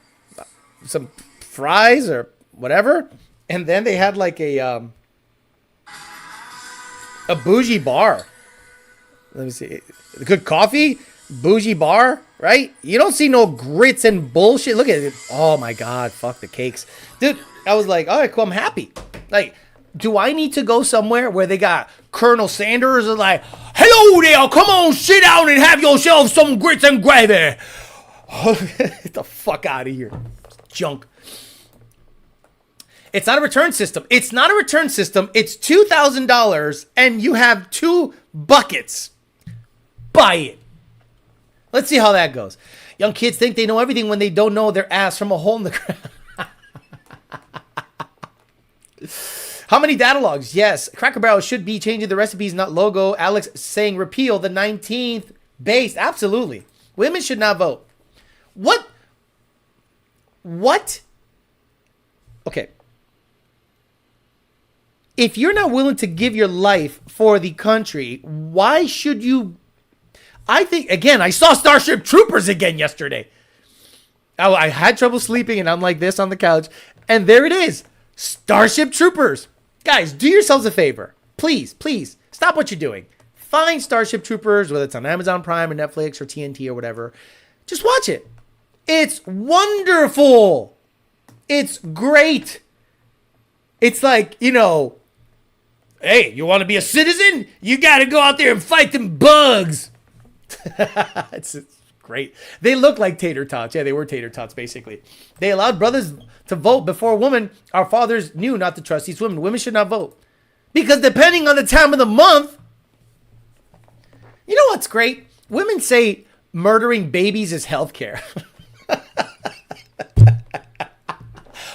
some fries or whatever, and then they had like a bougie bar. Let me see. Good coffee, bougie bar, right? You don't see no grits and bullshit. Look at it. Oh my God, fuck the cakes. Dude, I was like, all right, cool, I'm happy. Like, do I need to go somewhere where they got Colonel Sanders and like, hello there, come on, sit down and have yourself some grits and gravy. Get the fuck out of here. Junk. It's not a return system. It's not a return system. It's $2,000 and you have 2 buckets. Buy it. Let's see how that goes. Young kids think they know everything when they don't know their ass from a hole in the ground. How many Datalogs? Yes. Cracker Barrel should be changing the recipes, not logo. Alex saying repeal the 19th base. Absolutely. Women should not vote. What? Okay. If you're not willing to give your life for the country, why should you? I think, again, I saw Starship Troopers again yesterday. I had trouble sleeping, and I'm like this on the couch. And there it is. Starship Troopers. Guys, do yourselves a favor. Please, please, stop what you're doing. Find Starship Troopers, whether it's on Amazon Prime or Netflix or TNT or whatever. Just watch it. It's wonderful. It's great. It's like, you know, hey, you want to be a citizen? You got to go out there and fight them bugs. It's great. They look like tater tots. Yeah, they were tater tots, basically. They allowed brothers to vote before women. Our fathers knew not to trust these women. Women should not vote. Because depending on the time of the month, you know what's great? Women say murdering babies is healthcare.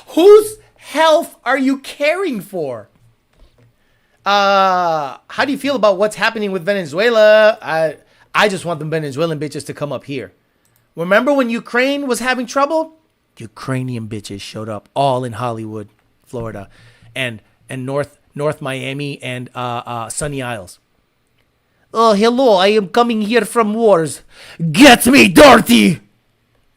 Whose health are you caring for? How do you feel about what's happening with Venezuela? I just want the Venezuelan bitches to come up here. Remember when Ukraine was having trouble? Ukrainian bitches showed up all in Hollywood, Florida, and North Miami and Sunny Isles. Oh, hello, I am coming here from wars. Get me dirty!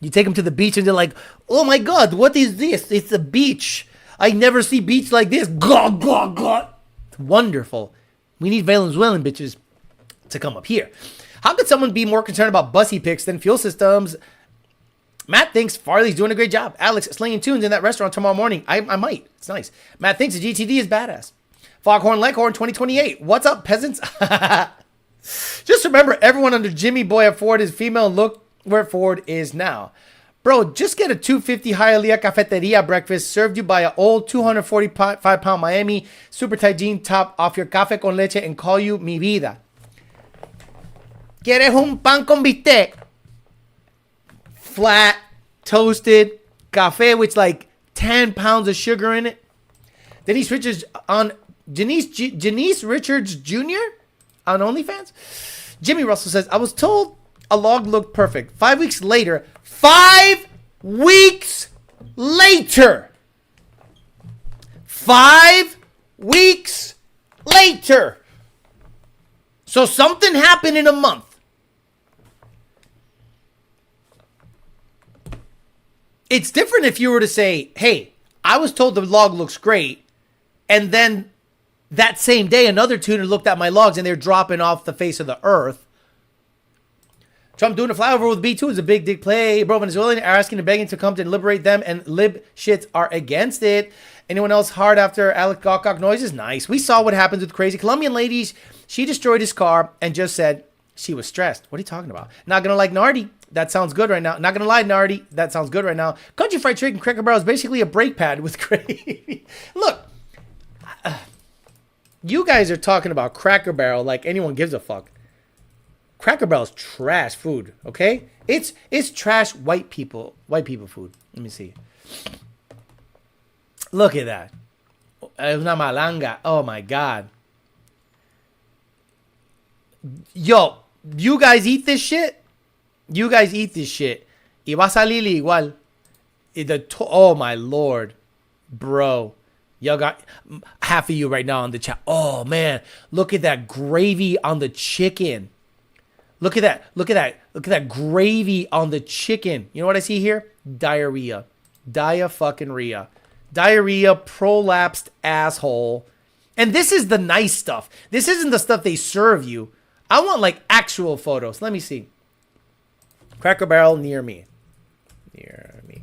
You take them to the beach and they're like, oh my God, what is this? It's a beach. I never see beach like this. God, God, God. It's wonderful. We need Venezuelan bitches to come up here. How could someone be more concerned about bussy picks than fuel systems? Matt thinks Farley's doing a great job. Alex slinging tunes in that restaurant tomorrow morning. I might. It's nice. Matt thinks the GTD is badass. Foghorn Leghorn 2028. What's up, peasants? Just remember, everyone under Jimmy Boy at Ford is female and look where Ford is now. Bro, just get a $2.50 Hialeah Cafeteria breakfast served you by an old 245-pound Miami super tight jean top off your café con leche and call you mi vida. ¿Quieres un pan con bistec? Flat, toasted, café with like 10 pounds of sugar in it. Denise Richards on Janice Richards Jr. on OnlyFans. Jimmy Russell says, I was told a log looked perfect. 5 weeks later. 5 weeks later. 5 weeks later. So something happened in a month. It's different if you were to say, hey, I was told the log looks great, and then that same day another tuner looked at my logs and they're dropping off the face of the earth. Trump doing a flyover with B2 is a big dick play. Bro, Venezuela are asking and begging to come to liberate them, and lib shits are against it. Anyone else hard after Alec Gawcock noises? Nice. We saw what happens with crazy Colombian ladies. She destroyed his car and just said she was stressed. What are you talking about? Not gonna like Nardi. That sounds good right now. Not gonna lie, Nardi. That sounds good right now. Country Fried Chicken Cracker Barrel is basically a brake pad with gravy. Look, you guys are talking about Cracker Barrel like anyone gives a fuck. Cracker Barrel is trash food, okay? It's trash white people food. Let me see. Look at that. Es una malanga. Oh my god. Yo, you guys eat this shit? You guys eat this shit. Y va a salir igual. Oh my lord. Bro. Y'all got half of you right now on the chat. Oh man. Look at that gravy on the chicken. Look at that. Look at that. Look at that gravy on the chicken. You know what I see here? Diarrhea. Dia-fucking-rhea. Diarrhea, prolapsed asshole. And this is the nice stuff. This isn't the stuff they serve you. I want like actual photos. Let me see. Cracker Barrel near me. Near me.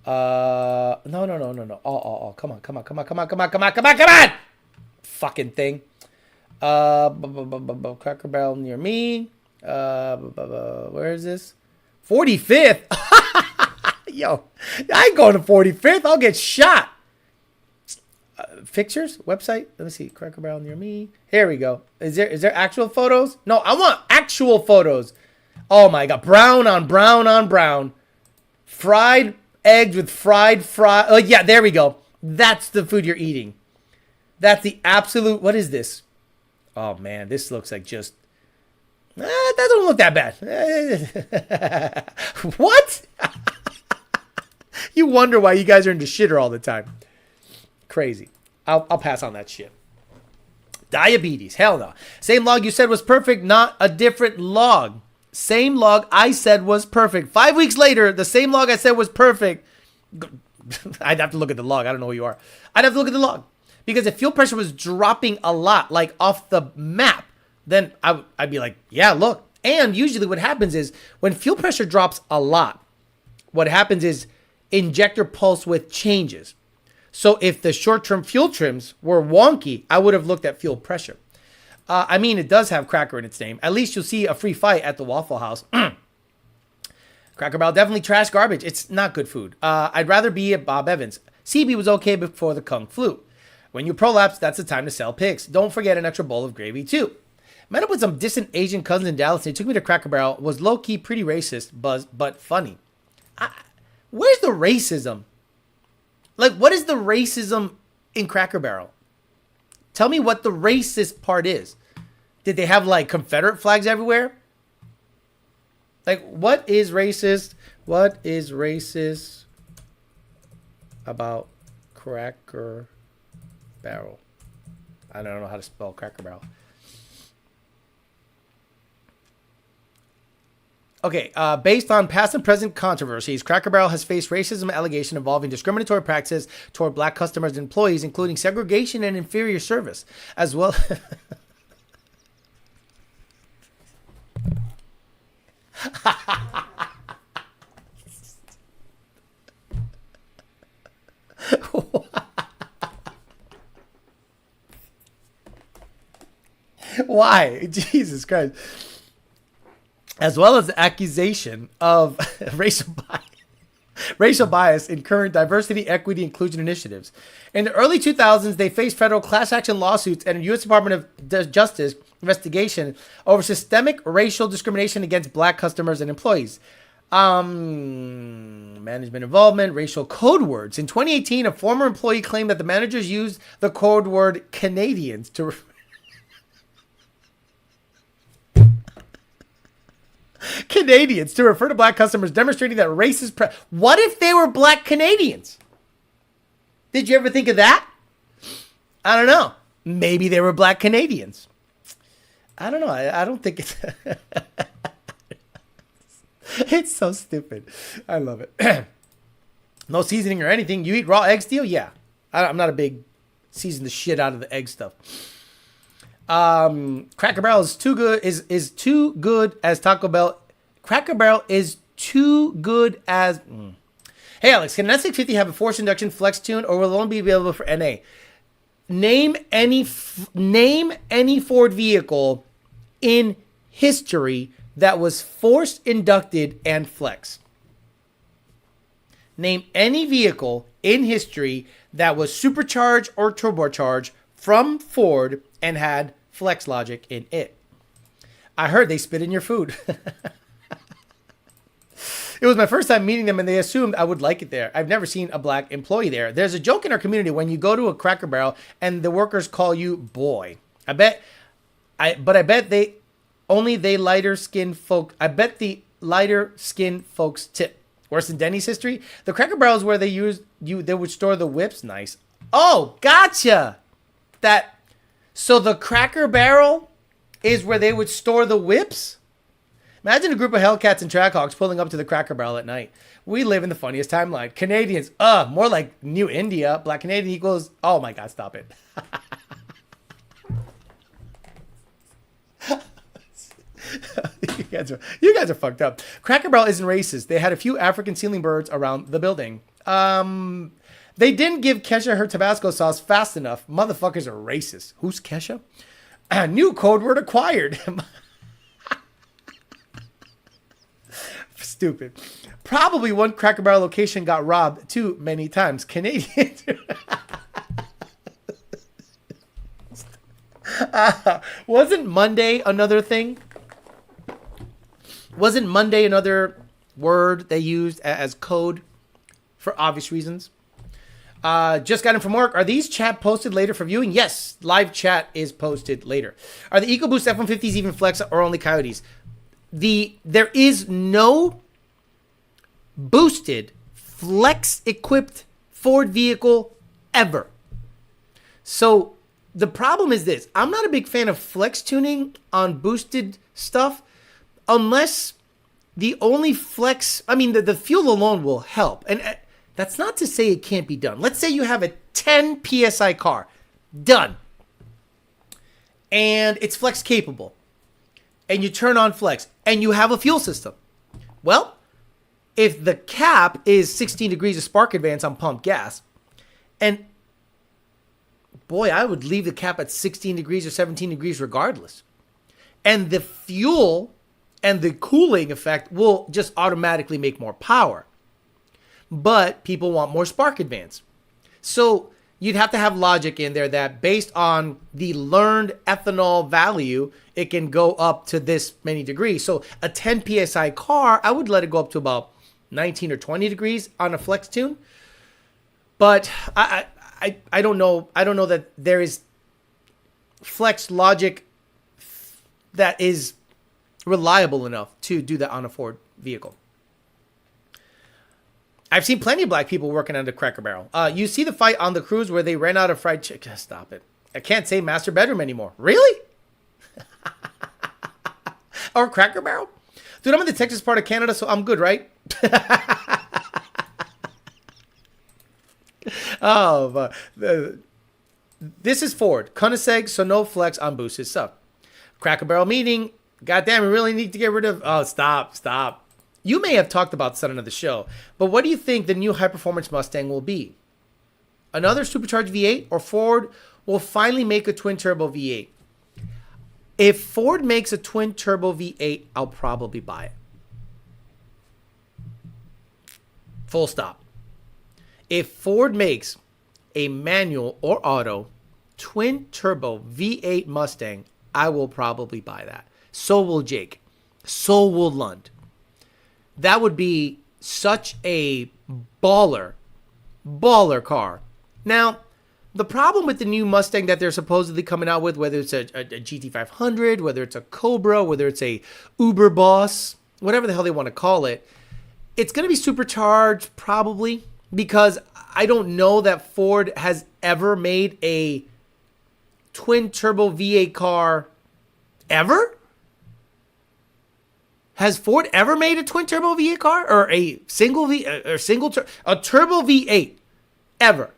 No. Oh. Come on. Fucking thing. Cracker Barrel near me. Where is this? 45th. Yo, I ain't going to 45th. I'll get shot. Fixtures website. Let me see. Cracker Barrel near me. Here we go. Is there actual photos? No, I want actual photos. Oh my god, brown on brown on brown. Fried eggs with fried. Oh yeah, there we go. That's the food you're eating. That's the absolute. What is this? Oh man, this looks like just. That doesn't look that bad. What? You wonder why you guys are into shitter all the time. Crazy. I'll pass on that shit. Diabetes. Hell no. Same log you said was perfect, not a different log. Same log I said was perfect. 5 weeks later, the same log I said was perfect. I'd have to look at the log. I don't know who you are. I'd have to look at the log. Because if fuel pressure was dropping a lot, like off the map, then I'd be like, yeah, look. And usually what happens is when fuel pressure drops a lot, what happens is injector pulse width changes. So if the short-term fuel trims were wonky, I would have looked at fuel pressure. I mean, it does have Cracker in its name. At least you'll see a free fight at the Waffle House. Cracker Barrel, definitely trash garbage. It's not good food. I'd rather be at Bob Evans. CB was okay before the Kung flu. When you prolapse, that's the time to sell pigs. Don't forget an extra bowl of gravy, too. Met up with some distant Asian cousins in Dallas. They took me to Cracker Barrel. Was low-key pretty racist, but funny. Where's the racism? Like, what is the racism in Cracker Barrel? Tell me what the racist part is. Did they have, like, Confederate flags everywhere? Like, what is racist? What is racist about Cracker Barrel? I don't know how to spell Cracker Barrel. Okay, based on past and present controversies, Cracker Barrel has faced racism allegation involving discriminatory practices toward black customers and employees, including segregation and inferior service, as well. Why? Jesus Christ. As well as the accusation of racial bias in current diversity, equity, inclusion initiatives. In the early 2000s, they faced federal class action lawsuits and a U.S. Department of Justice investigation over systemic racial discrimination against black customers and employees. Management involvement, racial code words. In 2018, a former employee claimed that the managers used the code word Canadians to refer to black customers, demonstrating that racist. What if they were black Canadians? Did you ever think of that? I don't know. Maybe they were black Canadians. I don't know. I don't think it's it's so stupid. I love it. No seasoning or anything. You eat raw egg still? Yeah. I'm not a big season the shit out of the egg stuff. Cracker Barrel is too good. Is too good as Taco Bell. Cracker Barrel is too good as. Hey Alex, can an S650 have a forced induction flex tune, or will it only be available for NA? Name any Ford vehicle in history that was forced inducted and flex. Name any vehicle in history that was supercharged or turbocharged from Ford and had flex logic in it. I heard they spit in your food. It was my first time meeting them, and they assumed I would like it there. I've never seen a black employee there. There's a joke in our community when you go to a Cracker Barrel and the workers call you boy. I bet the lighter skinned folks tip. Worse than Denny's history. The Cracker Barrel is where they would store the whips. Nice. Oh, gotcha. So the Cracker Barrel is where they would store the whips? Imagine a group of Hellcats and Trackhawks pulling up to the Cracker Barrel at night. We live in the funniest timeline. Canadians, more like New India. Black Canadian equals, oh my God, stop it. You guys are fucked up. Cracker Barrel isn't racist. They had a few African ceiling birds around the building. They didn't give Kesha her Tabasco sauce fast enough. Motherfuckers are racist. Who's Kesha? New code word acquired. Stupid. Probably one Cracker Barrel location got robbed too many times. Canadians. Wasn't Monday another thing? Wasn't Monday another word they used as code for obvious reasons? Just got in from work. Are these chat posted later for viewing? Yes, live chat is posted later. Are the EcoBoost F150s even flex or only Coyotes? There is no boosted flex equipped Ford vehicle ever. So the problem is this. I'm not a big fan of flex tuning on boosted stuff unless the only flex, the fuel alone will help. And that's not to say it can't be done. Let's say you have a 10 PSI car. Done. And it's flex capable. And you turn on flex. And you have a fuel system. Well, if the cap is 16 degrees of spark advance on pump gas, and boy, I would leave the cap at 16 degrees or 17 degrees regardless. And the fuel and the cooling effect will just automatically make more power. But people want more spark advance. So you'd have to have logic in there that based on the learned ethanol value, it can go up to this many degrees. So a 10 PSI car, I would let it go up to about 19 or 20 degrees on a flex tune. But I don't know. I don't know that there is flex logic that is reliable enough to do that on a Ford vehicle. I've seen plenty of black people working on the Cracker Barrel. You see the fight on the cruise where they ran out of fried chicken. Stop it. I can't say master bedroom anymore. Really? Or Cracker Barrel? Dude, I'm in the Texas part of Canada, so I'm good, right? This is Ford. Koenigsegg, so no flex on boosted stuff. Cracker Barrel meeting. Goddamn, we really need to get rid of... Oh, stop. You may have talked about this on another show, but what do you think the new high-performance Mustang will be? Another supercharged V8, or Ford will finally make a twin-turbo V8? If Ford makes a twin-turbo V8, I'll probably buy it. Full stop. If Ford makes a manual or auto twin-turbo V8 Mustang, I will probably buy that. So will Jake. So will Lund. That would be such a baller car. Now, the problem with the new Mustang that they're supposedly coming out with, whether it's a GT500, whether it's a Cobra, whether it's a Uber Boss, whatever the hell they want to call it, it's going to be supercharged probably, because I don't know that Ford has ever made a twin turbo V8 car Ever? Has Ford ever made a twin turbo V8 car or a single a turbo V8 ever?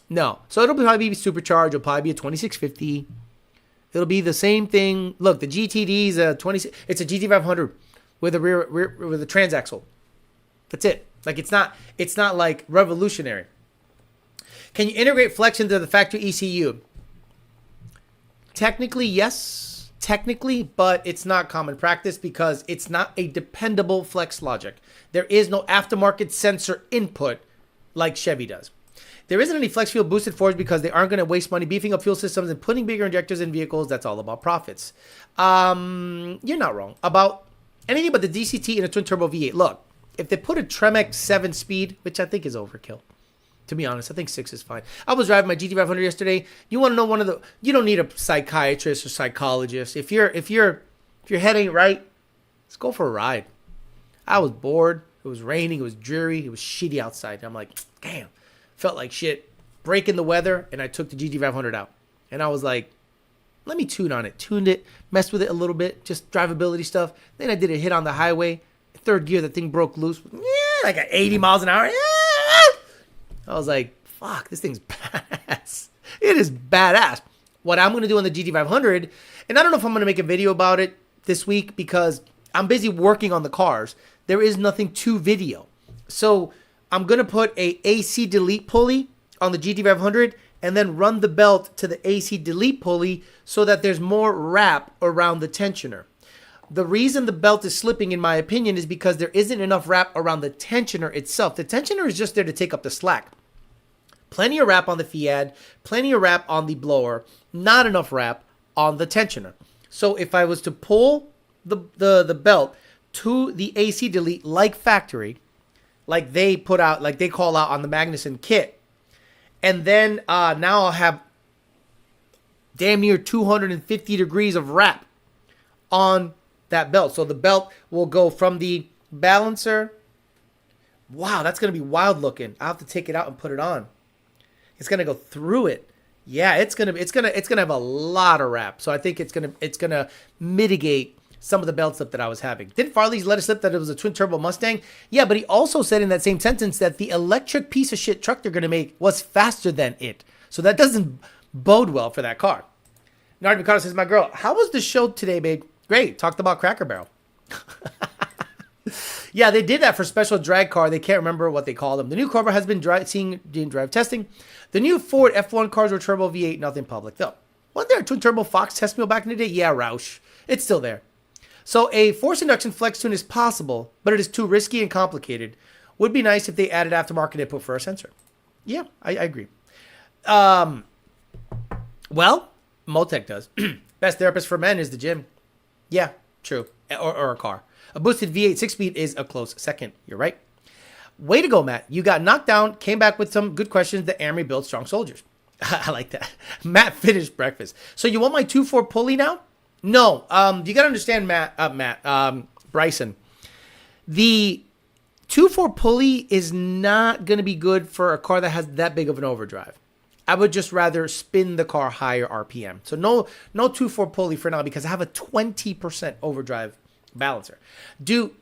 No. So it'll probably be supercharged. It'll probably be a 2650. It'll be the same thing. Look, the GTD is a 20. It's a GT500 with a rear with a transaxle. That's it. Like it's not like revolutionary. Can you integrate flex into the factory ECU? Technically, yes. Technically, but it's not common practice because it's not a dependable flex logic. There is no aftermarket sensor input like Chevy does. There isn't any flex fuel boosted Fords because they aren't going to waste money beefing up fuel systems and putting bigger injectors in vehicles. That's all about profits. You're not wrong about anything but the DCT in a twin turbo V8. Look, if they put a Tremec 7-speed, which I think is overkill, to be honest, I think 6 is fine. I was driving my GT500 yesterday. You want to know you don't need a psychiatrist or psychologist. If your head ain't right, let's go for a ride. I was bored. It was raining. It was dreary. It was shitty outside. I'm like, damn, felt like shit. Breaking the weather, and I took the GT500 out. And I was like, let me tune on it. Tuned it, messed with it a little bit, just drivability stuff. Then I did a hit on the highway. Third gear, the thing broke loose. Yeah, like at 80 miles an hour. Yeah. I was like, fuck, this thing's badass. It is badass. What I'm going to do on the GT500, and I don't know if I'm going to make a video about it this week because I'm busy working on the cars. There is nothing to video. So I'm going to put a AC delete pulley on the GT500 and then run the belt to the AC delete pulley so that there's more wrap around the tensioner. The reason the belt is slipping, in my opinion, is because there isn't enough wrap around the tensioner itself. The tensioner is just there to take up the slack. Plenty of wrap on the Fiat, plenty of wrap on the blower, not enough wrap on the tensioner. So if I was to pull the belt to the AC delete like factory, like they put out, like they call out on the Magnuson kit, and then now I'll have damn near 250 degrees of wrap on that belt. So the belt will go from the balancer. Wow, that's going to be wild looking. I'll have to take it out and put it on. It's going to go through it. Yeah, it's going to have a lot of wrap. So I think it's going to mitigate some of the belt slip that I was having. Didn't Farley's let it slip that it was a twin turbo Mustang? Yeah, but he also said in that same sentence that the electric piece of shit truck they're going to make was faster than it. So that doesn't bode well for that car. Nardi Mikado says, my girl, how was the show today, babe? Great. Talked about Cracker Barrel. Yeah, they did that for special drag car. They can't remember what they call them. The new Corvette has been doing drive testing. The new Ford F1 cars were turbo V8, nothing public though. Wasn't there a twin turbo Fox test wheel back in the day? Yeah, Roush. It's still there. So a forced induction flex tune is possible, but it is too risky and complicated. Would be nice if they added aftermarket input for a sensor. Yeah, I agree. Well, Motec does. Best therapist for men is the gym. Yeah, true. Or a car. A boosted V8 6-speed is a close second. You're right. Way to go, Matt. You got knocked down, came back with some good questions that Army builds strong soldiers. I like that. Matt finished breakfast. So you want my 2.4 pulley now? No. You got to understand, Bryson. The 2.4 pulley is not going to be good for a car that has that big of an overdrive. I would just rather spin the car higher RPM. So no 2.4 pulley for now because I have a 20% overdrive balancer. Do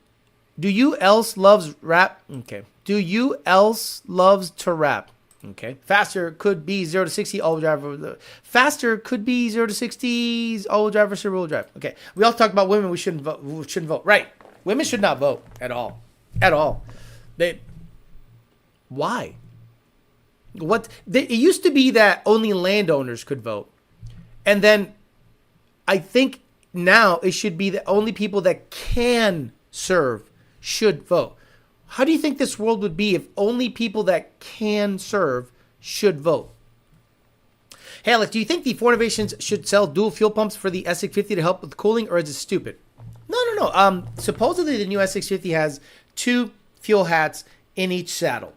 you else loves rap? Okay. Do you else loves to rap? Okay. Faster could be 0 to 60 all drive. Faster could be 0 to 60 all drive versus rear drive. Okay. We all talk about women. We shouldn't vote. Right. Women should not vote at all. At all. Why? It used to be that only landowners could vote. And then I think now it should be that only people that can serve should vote. How do you think this world would be if only people that can serve should vote? Hey, Alex, do you think the Ford Innovations should sell dual fuel pumps for the S650 to help with cooling, or is it stupid? No. Supposedly the new S650 has 2 fuel hats in each saddle.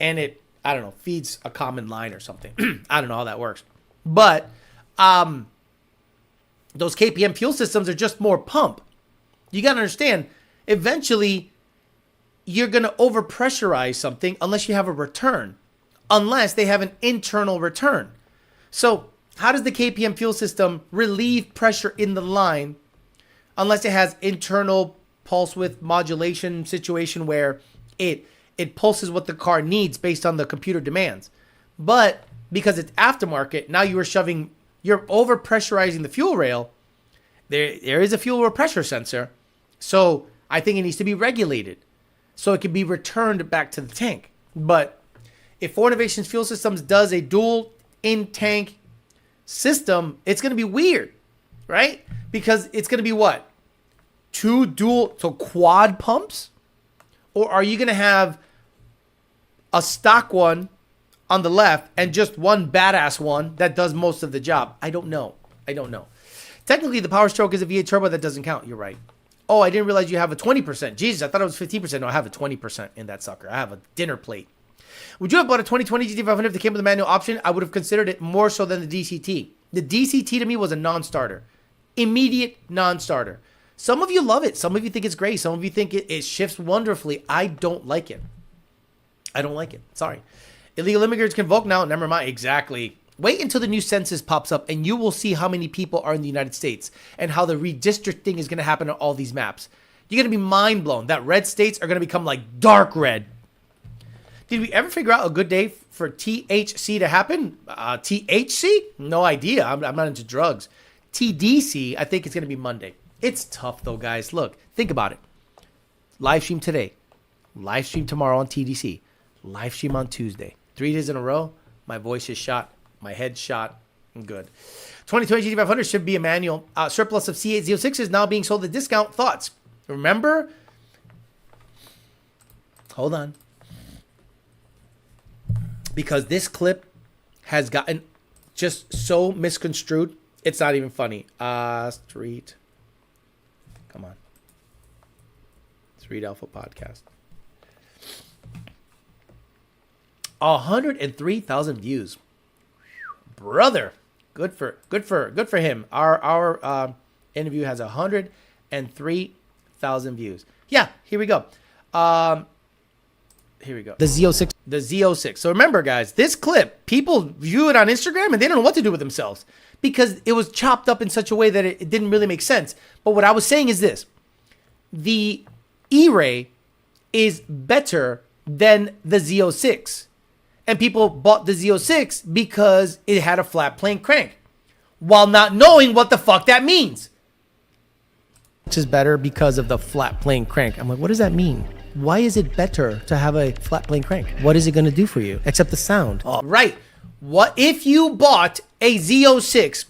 And it, I don't know, feeds a common line or something. I don't know how that works. But those KPM fuel systems are just more pump. You got to understand, eventually you're going to overpressurize something unless you have a return. Unless they have an internal return. So How does the KPM fuel system relieve pressure in the line unless it has internal pulse width modulation situation where it pulses what the car needs based on the computer demands? But because it's aftermarket, now you're over pressurizing the fuel rail. There is a fuel rail pressure sensor. So I think it needs to be regulated so it can be returned back to the tank. But if Ford Innovation's Fuel Systems does a dual in-tank system, it's going to be weird, right? Because it's going to be what? Quad pumps? Or are you going to have a stock one on the left and just one badass one that does most of the job? I don't know. Technically, the Power Stroke is a V8 turbo. That doesn't count. You're right. Oh, I didn't realize you have a 20%. Jesus, I thought it was 15%. No, I have a 20% in that sucker. I have a dinner plate. Would you have bought a 2020 GT500 if it came with a manual option? I would have considered it more so than the DCT. The DCT to me was a non-starter. Immediate non-starter. Some of you love it. Some of you think it's great. Some of you think it shifts wonderfully. I don't like it. Sorry. Illegal immigrants can vote now. Never mind. Exactly. Wait until the new census pops up and you will see how many people are in the United States and how the redistricting is going to happen on all these maps. You're going to be mind blown that red states are going to become like dark red. Did we ever figure out a good day for THC to happen? THC? No idea. I'm not into drugs. TDC, I think it's going to be Monday. It's tough though, guys. Look, think about it. Live stream today. Live stream tomorrow on TDC. Live stream on Tuesday. 3 days in a row. My voice is shot. My head's shot. I'm good. 2020 GT500 should be a manual. Surplus of C8 Z06 is now being sold at discount. Thoughts? Remember? Hold on. Because this clip has gotten just so misconstrued. It's not even funny. Street. Come on. Street Alpha Podcast. 103,000 views. Brother. Good for him. Our interview has 103,000 views. Yeah, here we go. The Z06. The Z06. So remember, guys, this clip, people view it on Instagram and they don't know what to do with themselves because it was chopped up in such a way that it didn't really make sense. But what I was saying is this. The E-Ray is better than the Z06. And people bought the Z06 because it had a flat plane crank while not knowing what the fuck that means. Which is better because of the flat plane crank. I'm like, what does that mean? Why is it better to have a flat plane crank? What is it going to do for you except the sound? Oh, right. What if you bought a Z06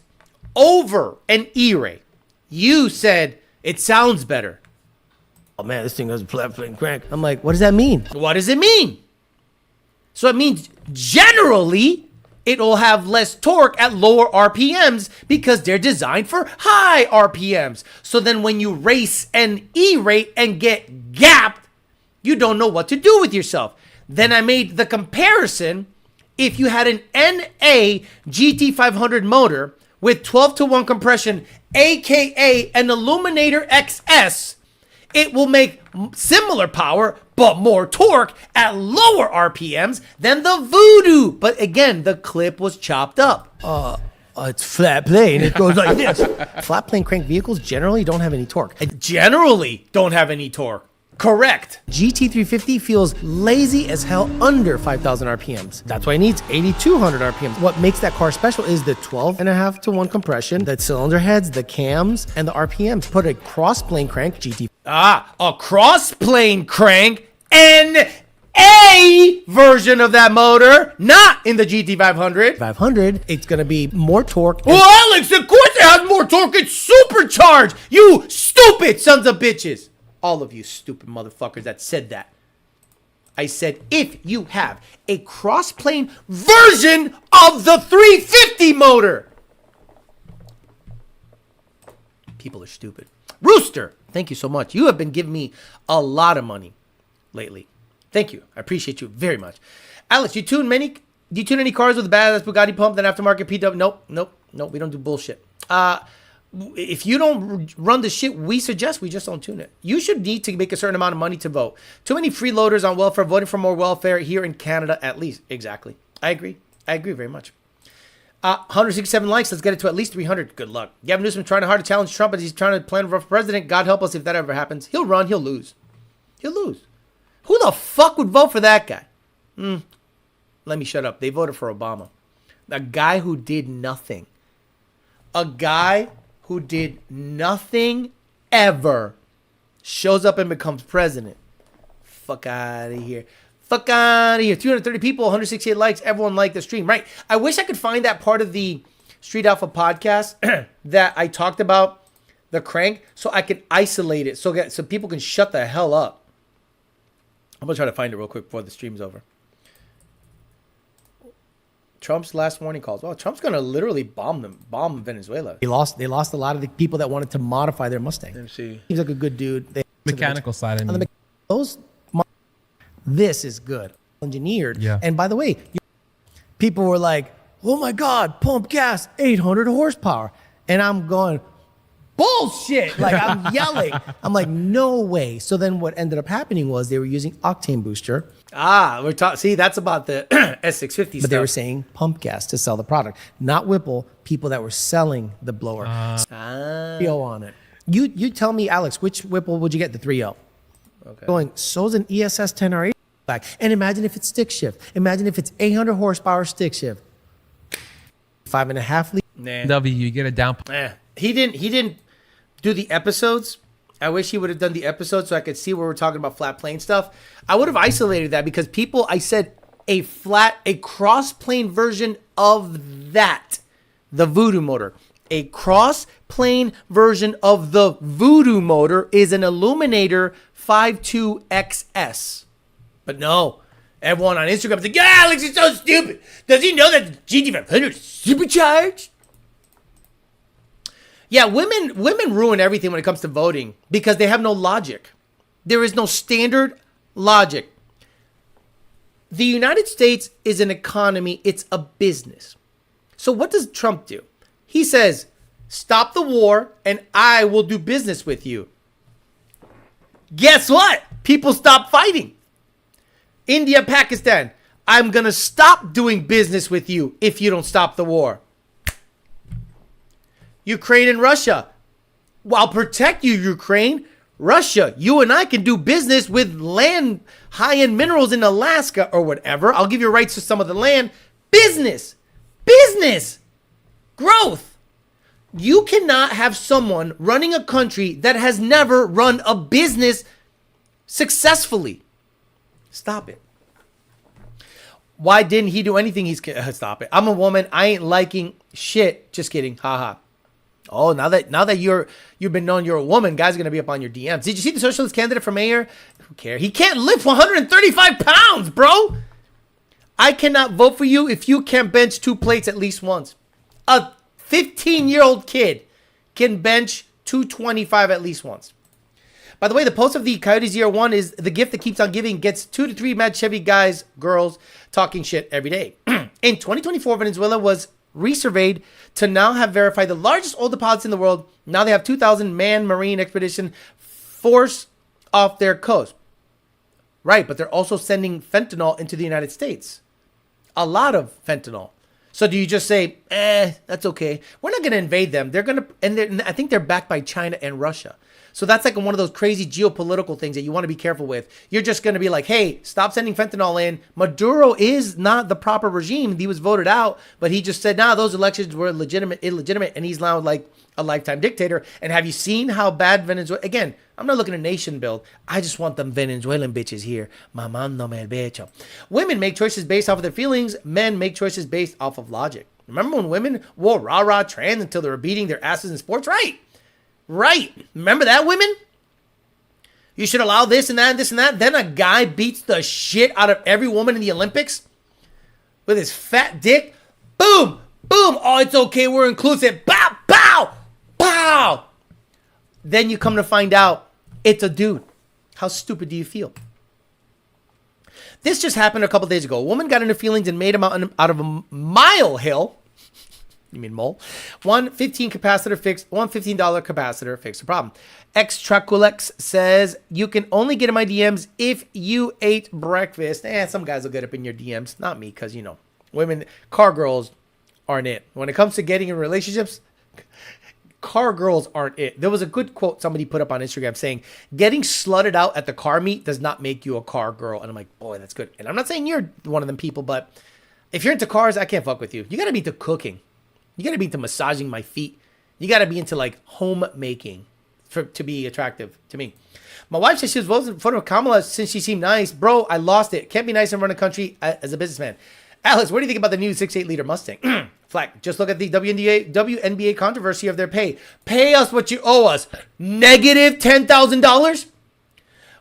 over an E-Ray? You said it sounds better. Oh man, this thing has a flat plane crank. I'm like, what does that mean? What does it mean? So it means generally it will have less torque at lower RPMs because they're designed for high RPMs. So then when you race an E-Ray and get gapped, you don't know what to do with yourself. Then I made the comparison. If you had an NA GT500 motor with 12-to-1 compression, aka an Illuminator XS, it will make similar power but more torque at lower RPMs than the Voodoo. But again, the clip was chopped up. It's flat plane. It goes like this. Flat plane crank vehicles generally don't have any torque. Correct. GT350 feels lazy as hell under 5,000 RPMs. That's why it needs 8,200 RPMs. What makes that car special is the 12.5-to-1 compression, the cylinder heads, the cams, and the RPMs. Put a cross-plane crank GT. A cross-plane crank and a version of that motor, not in the GT500. 500, it's going to be more torque. Well, Alex, of course it has more torque. It's supercharged. You stupid sons of bitches. All of you stupid motherfuckers that said that. I said if you have a cross-plane version of the 350 motor. People are stupid. Rooster, thank you so much. You have been giving me a lot of money lately. Thank you. I appreciate you very much. Alex, do you tune any cars with a badass Bugatti pump than aftermarket PW? Nope. We don't do bullshit. If you don't run the shit we suggest, we just don't tune it. You should need to make a certain amount of money to vote. Too many freeloaders on welfare voting for more welfare here in Canada, at least. Exactly. I agree very much. 167 likes. Let's get it to at least 300. Good luck. Gavin Newsom trying hard to challenge Trump as he's trying to plan for president. God help us if that ever happens. He'll run. He'll lose. He'll lose. Who the fuck would vote for that guy? Let me shut up. They voted for Obama. A guy who did nothing. A guy who did nothing ever shows up and becomes president. Fuck out of here. Fuck out of here. 230 people, 168 likes. Everyone liked the stream. Right. I wish I could find that part of the Street Alpha podcast that I talked about, the crank, so I could isolate it so people can shut the hell up. I'm going to try to find it real quick before the stream's over. Trump's last warning calls. Well, Trump's going to literally bomb Venezuela. They lost a lot of the people that wanted to modify their Mustang. Let me see. Seems like a good dude. Mechanical side. This is good. Engineered. Yeah. And by the way, people were like, oh my God, pump gas, 800 horsepower. And I'm going, bullshit. Like, I'm yelling. I'm like, no way. So then what ended up happening was they were using octane booster. See, that's about the S650 stuff. But they were saying pump gas to sell the product, not Whipple, people that were selling the blower. 3.0 on it. You tell me, Alex, which Whipple would you get? The 3.0. Okay. Going, so's an ESS 10R8 back. And imagine if it's stick shift. Imagine if it's 800 horsepower stick shift. 5.5 liters. W, you get a down. He didn't do the episodes. I wish he would have done the episodes so I could see where we're talking about flat plane stuff. I would have isolated that because I said a cross plane version of that, the Voodoo motor. A cross plane version of the Voodoo motor is an Illuminator 52XS. But no, everyone on Instagram is like, yeah, Alex is so stupid. Does he know that the GT500 is supercharged? Yeah, women ruin everything when it comes to voting because they have no logic. There is no standard logic. The United States is an economy. It's a business. So what does Trump do? He says, stop the war and I will do business with you. Guess what? People stop fighting. India, Pakistan, I'm going to stop doing business with you if you don't stop the war. Ukraine and Russia. Well, I'll protect you, Ukraine. Russia, you and I can do business with land, high-end minerals in Alaska or whatever. I'll give you rights to some of the land. Business. Growth. You cannot have someone running a country that has never run a business successfully. Stop it. Why didn't he do anything? Stop it. I'm a woman. I ain't liking shit. Just kidding. Haha. Oh, now that you've been known you're a woman, guys are gonna be up on your DMs. Did you see the socialist candidate for mayor? Who cares? He can't lift 135 pounds, bro. I cannot vote for you if you can't bench 2 plates at least once. A 15-year-old kid can bench 225 at least once. By the way, the post of the Coyotes Year 1 is the gift that keeps on giving. Gets 2 to 3 mad Chevy guys, girls talking shit every day. In 2024, Venezuela was resurveyed to now have verified the largest oil deposits in the world. Now they have 2,000 man marine expedition force off their coast. Right, but they're also sending fentanyl into the United States. A lot of fentanyl. So do you just say, that's okay. We're not going to invade them. I think they're backed by China and Russia. So that's like one of those crazy geopolitical things that you want to be careful with. You're just going to be like, hey, stop sending fentanyl in. Maduro is not the proper regime. He was voted out, but he just said, those elections were illegitimate, and he's now like a lifetime dictator. And have you seen how bad Venezuela... Again, I'm not looking at nation build. I just want them Venezuelan bitches here. Mamándome el becho. Women make choices based off of their feelings. Men make choices based off of logic. Remember when women wore rah-rah trans until they were beating their asses in sports? Right. Remember that, women? You should allow this and that and this and that. Then a guy beats the shit out of every woman in the Olympics with his fat dick. Boom. Oh, it's okay. We're inclusive. Bow, bow, bow. Then you come to find out it's a dude. How stupid do you feel? This just happened a couple days ago. A woman got into feelings and made him out of a mile hill. You mean mole? One $15 capacitor fixed the problem. Extraculex says, you can only get in my DMs if you ate breakfast. Some guys will get up in your DMs. Not me, because, women, car girls aren't it. When it comes to getting in relationships, car girls aren't it. There was a good quote somebody put up on Instagram saying, getting slutted out at the car meet does not make you a car girl. And I'm like, boy, that's good. And I'm not saying you're one of them people, but if you're into cars, I can't fuck with you. You got to be into cooking. You got to be into massaging my feet. You got to be into like homemaking to be attractive to me. My wife said she was voting for Kamala since she seemed nice. Bro, I lost it. Can't be nice and run a country as a businessman. Alex, what do you think about the new 6.8 liter Mustang? Flack, just look at the WNBA controversy of their pay. Pay us what you owe us. Negative $10,000?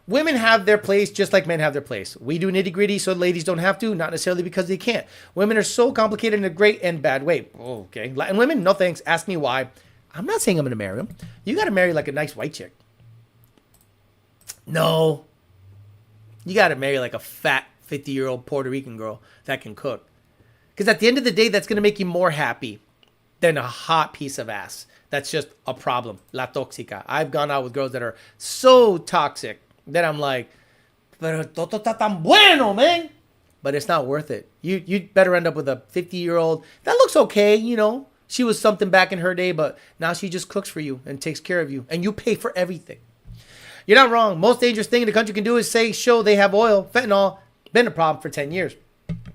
Women have their place just like men have their place. We do nitty gritty so ladies don't have to, not necessarily because they can't. Women are so complicated in a great and bad way. Oh, okay. Latin women, no thanks. Ask me why. I'm not saying I'm going to marry them. You got to marry like a nice white chick. No. You got to marry like a fat 50-year-old Puerto Rican girl that can cook. Because at the end of the day, that's going to make you more happy than a hot piece of ass. That's just a problem. La tóxica. I've gone out with girls that are so toxic that I'm like, pero todo está tan bueno, man. But it's not worth it. You'd better end up with a 50-year-old that looks okay, you know. She was something back in her day, but now she just cooks for you and takes care of you. And you pay for everything. You're not wrong. Most dangerous thing in the country can do is show they have oil. Fentanyl, been a problem for 10 years.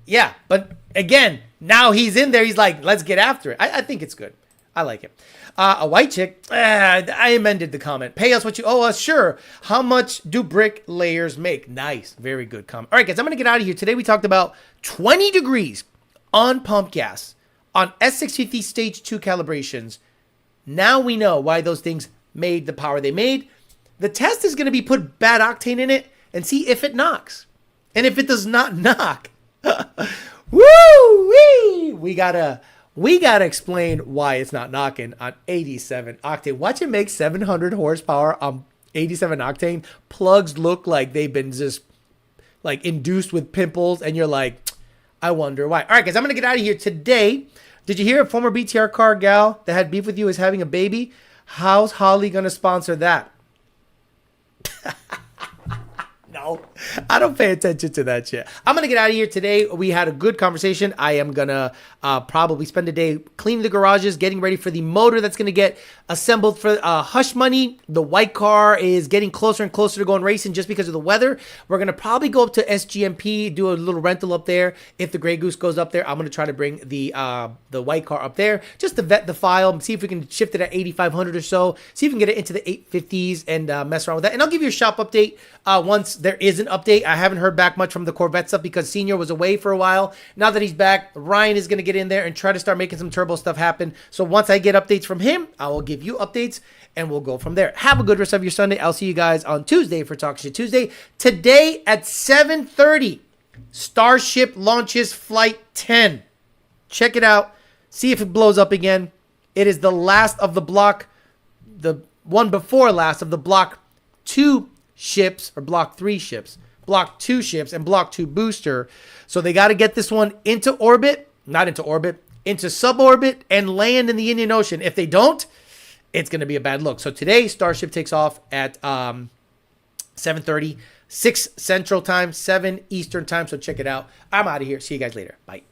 Yeah, but again, now he's in there. He's like, let's get after it. I think it's good. I like it. A white chick, I amended the comment. Pay us what you owe us. Sure. How much do brick layers make? Nice. Very good comment. All right, guys, I'm going to get out of here. Today we talked about 20 degrees on pump gas on S650 stage 2 calibrations. Now we know why those things made the power they made. The test is going to be put bad octane in it and see if it knocks. And if it does not knock, woo-wee, we gotta explain why it's not knocking on 87 octane. Watch it make 700 horsepower on 87 octane. Plugs look like they've been just like induced with pimples, and you're like, I wonder why. All right, guys, I'm gonna get out of here today. Did you hear a former BTR car gal that had beef with you is having a baby? How's Holly gonna sponsor that? No, I don't pay attention to that shit. I'm going to get out of here today. We had a good conversation. I am going to probably spend a day cleaning the garages, getting ready for the motor that's going to get assembled for Hush Money. The white car is getting closer and closer to going racing just because of the weather. We're going to probably go up to SGMP, do a little rental up there. If the Grey Goose goes up there, I'm going to try to bring the white car up there just to vet the file, see if we can shift it at 8,500 or so, see if we can get it into the 850s and mess around with that. And I'll give you a shop update once there is an update. I haven't heard back much from the Corvette stuff because Senior was away for a while. Now that he's back, Ryan is going to get in there and try to start making some turbo stuff happen. So once I get updates from him, I will give you updates and we'll go from there. Have a good rest of your Sunday. I'll see you guys on Tuesday for Talk Shit Tuesday. Today at 7:30, Starship launches Flight 10. Check it out. See if it blows up again. It is the last of the block, the one before last of the Block 2 ships, or Block 3 ships, Block 2 ships, and Block 2 booster. So they got to get this one into orbit, not into orbit, into suborbit and land in the Indian Ocean. If they don't, it's going to be a bad look. So today, Starship takes off at 7:30, 6 Central Time, 7 Eastern Time. So check it out. I'm out of here. See you guys later. Bye.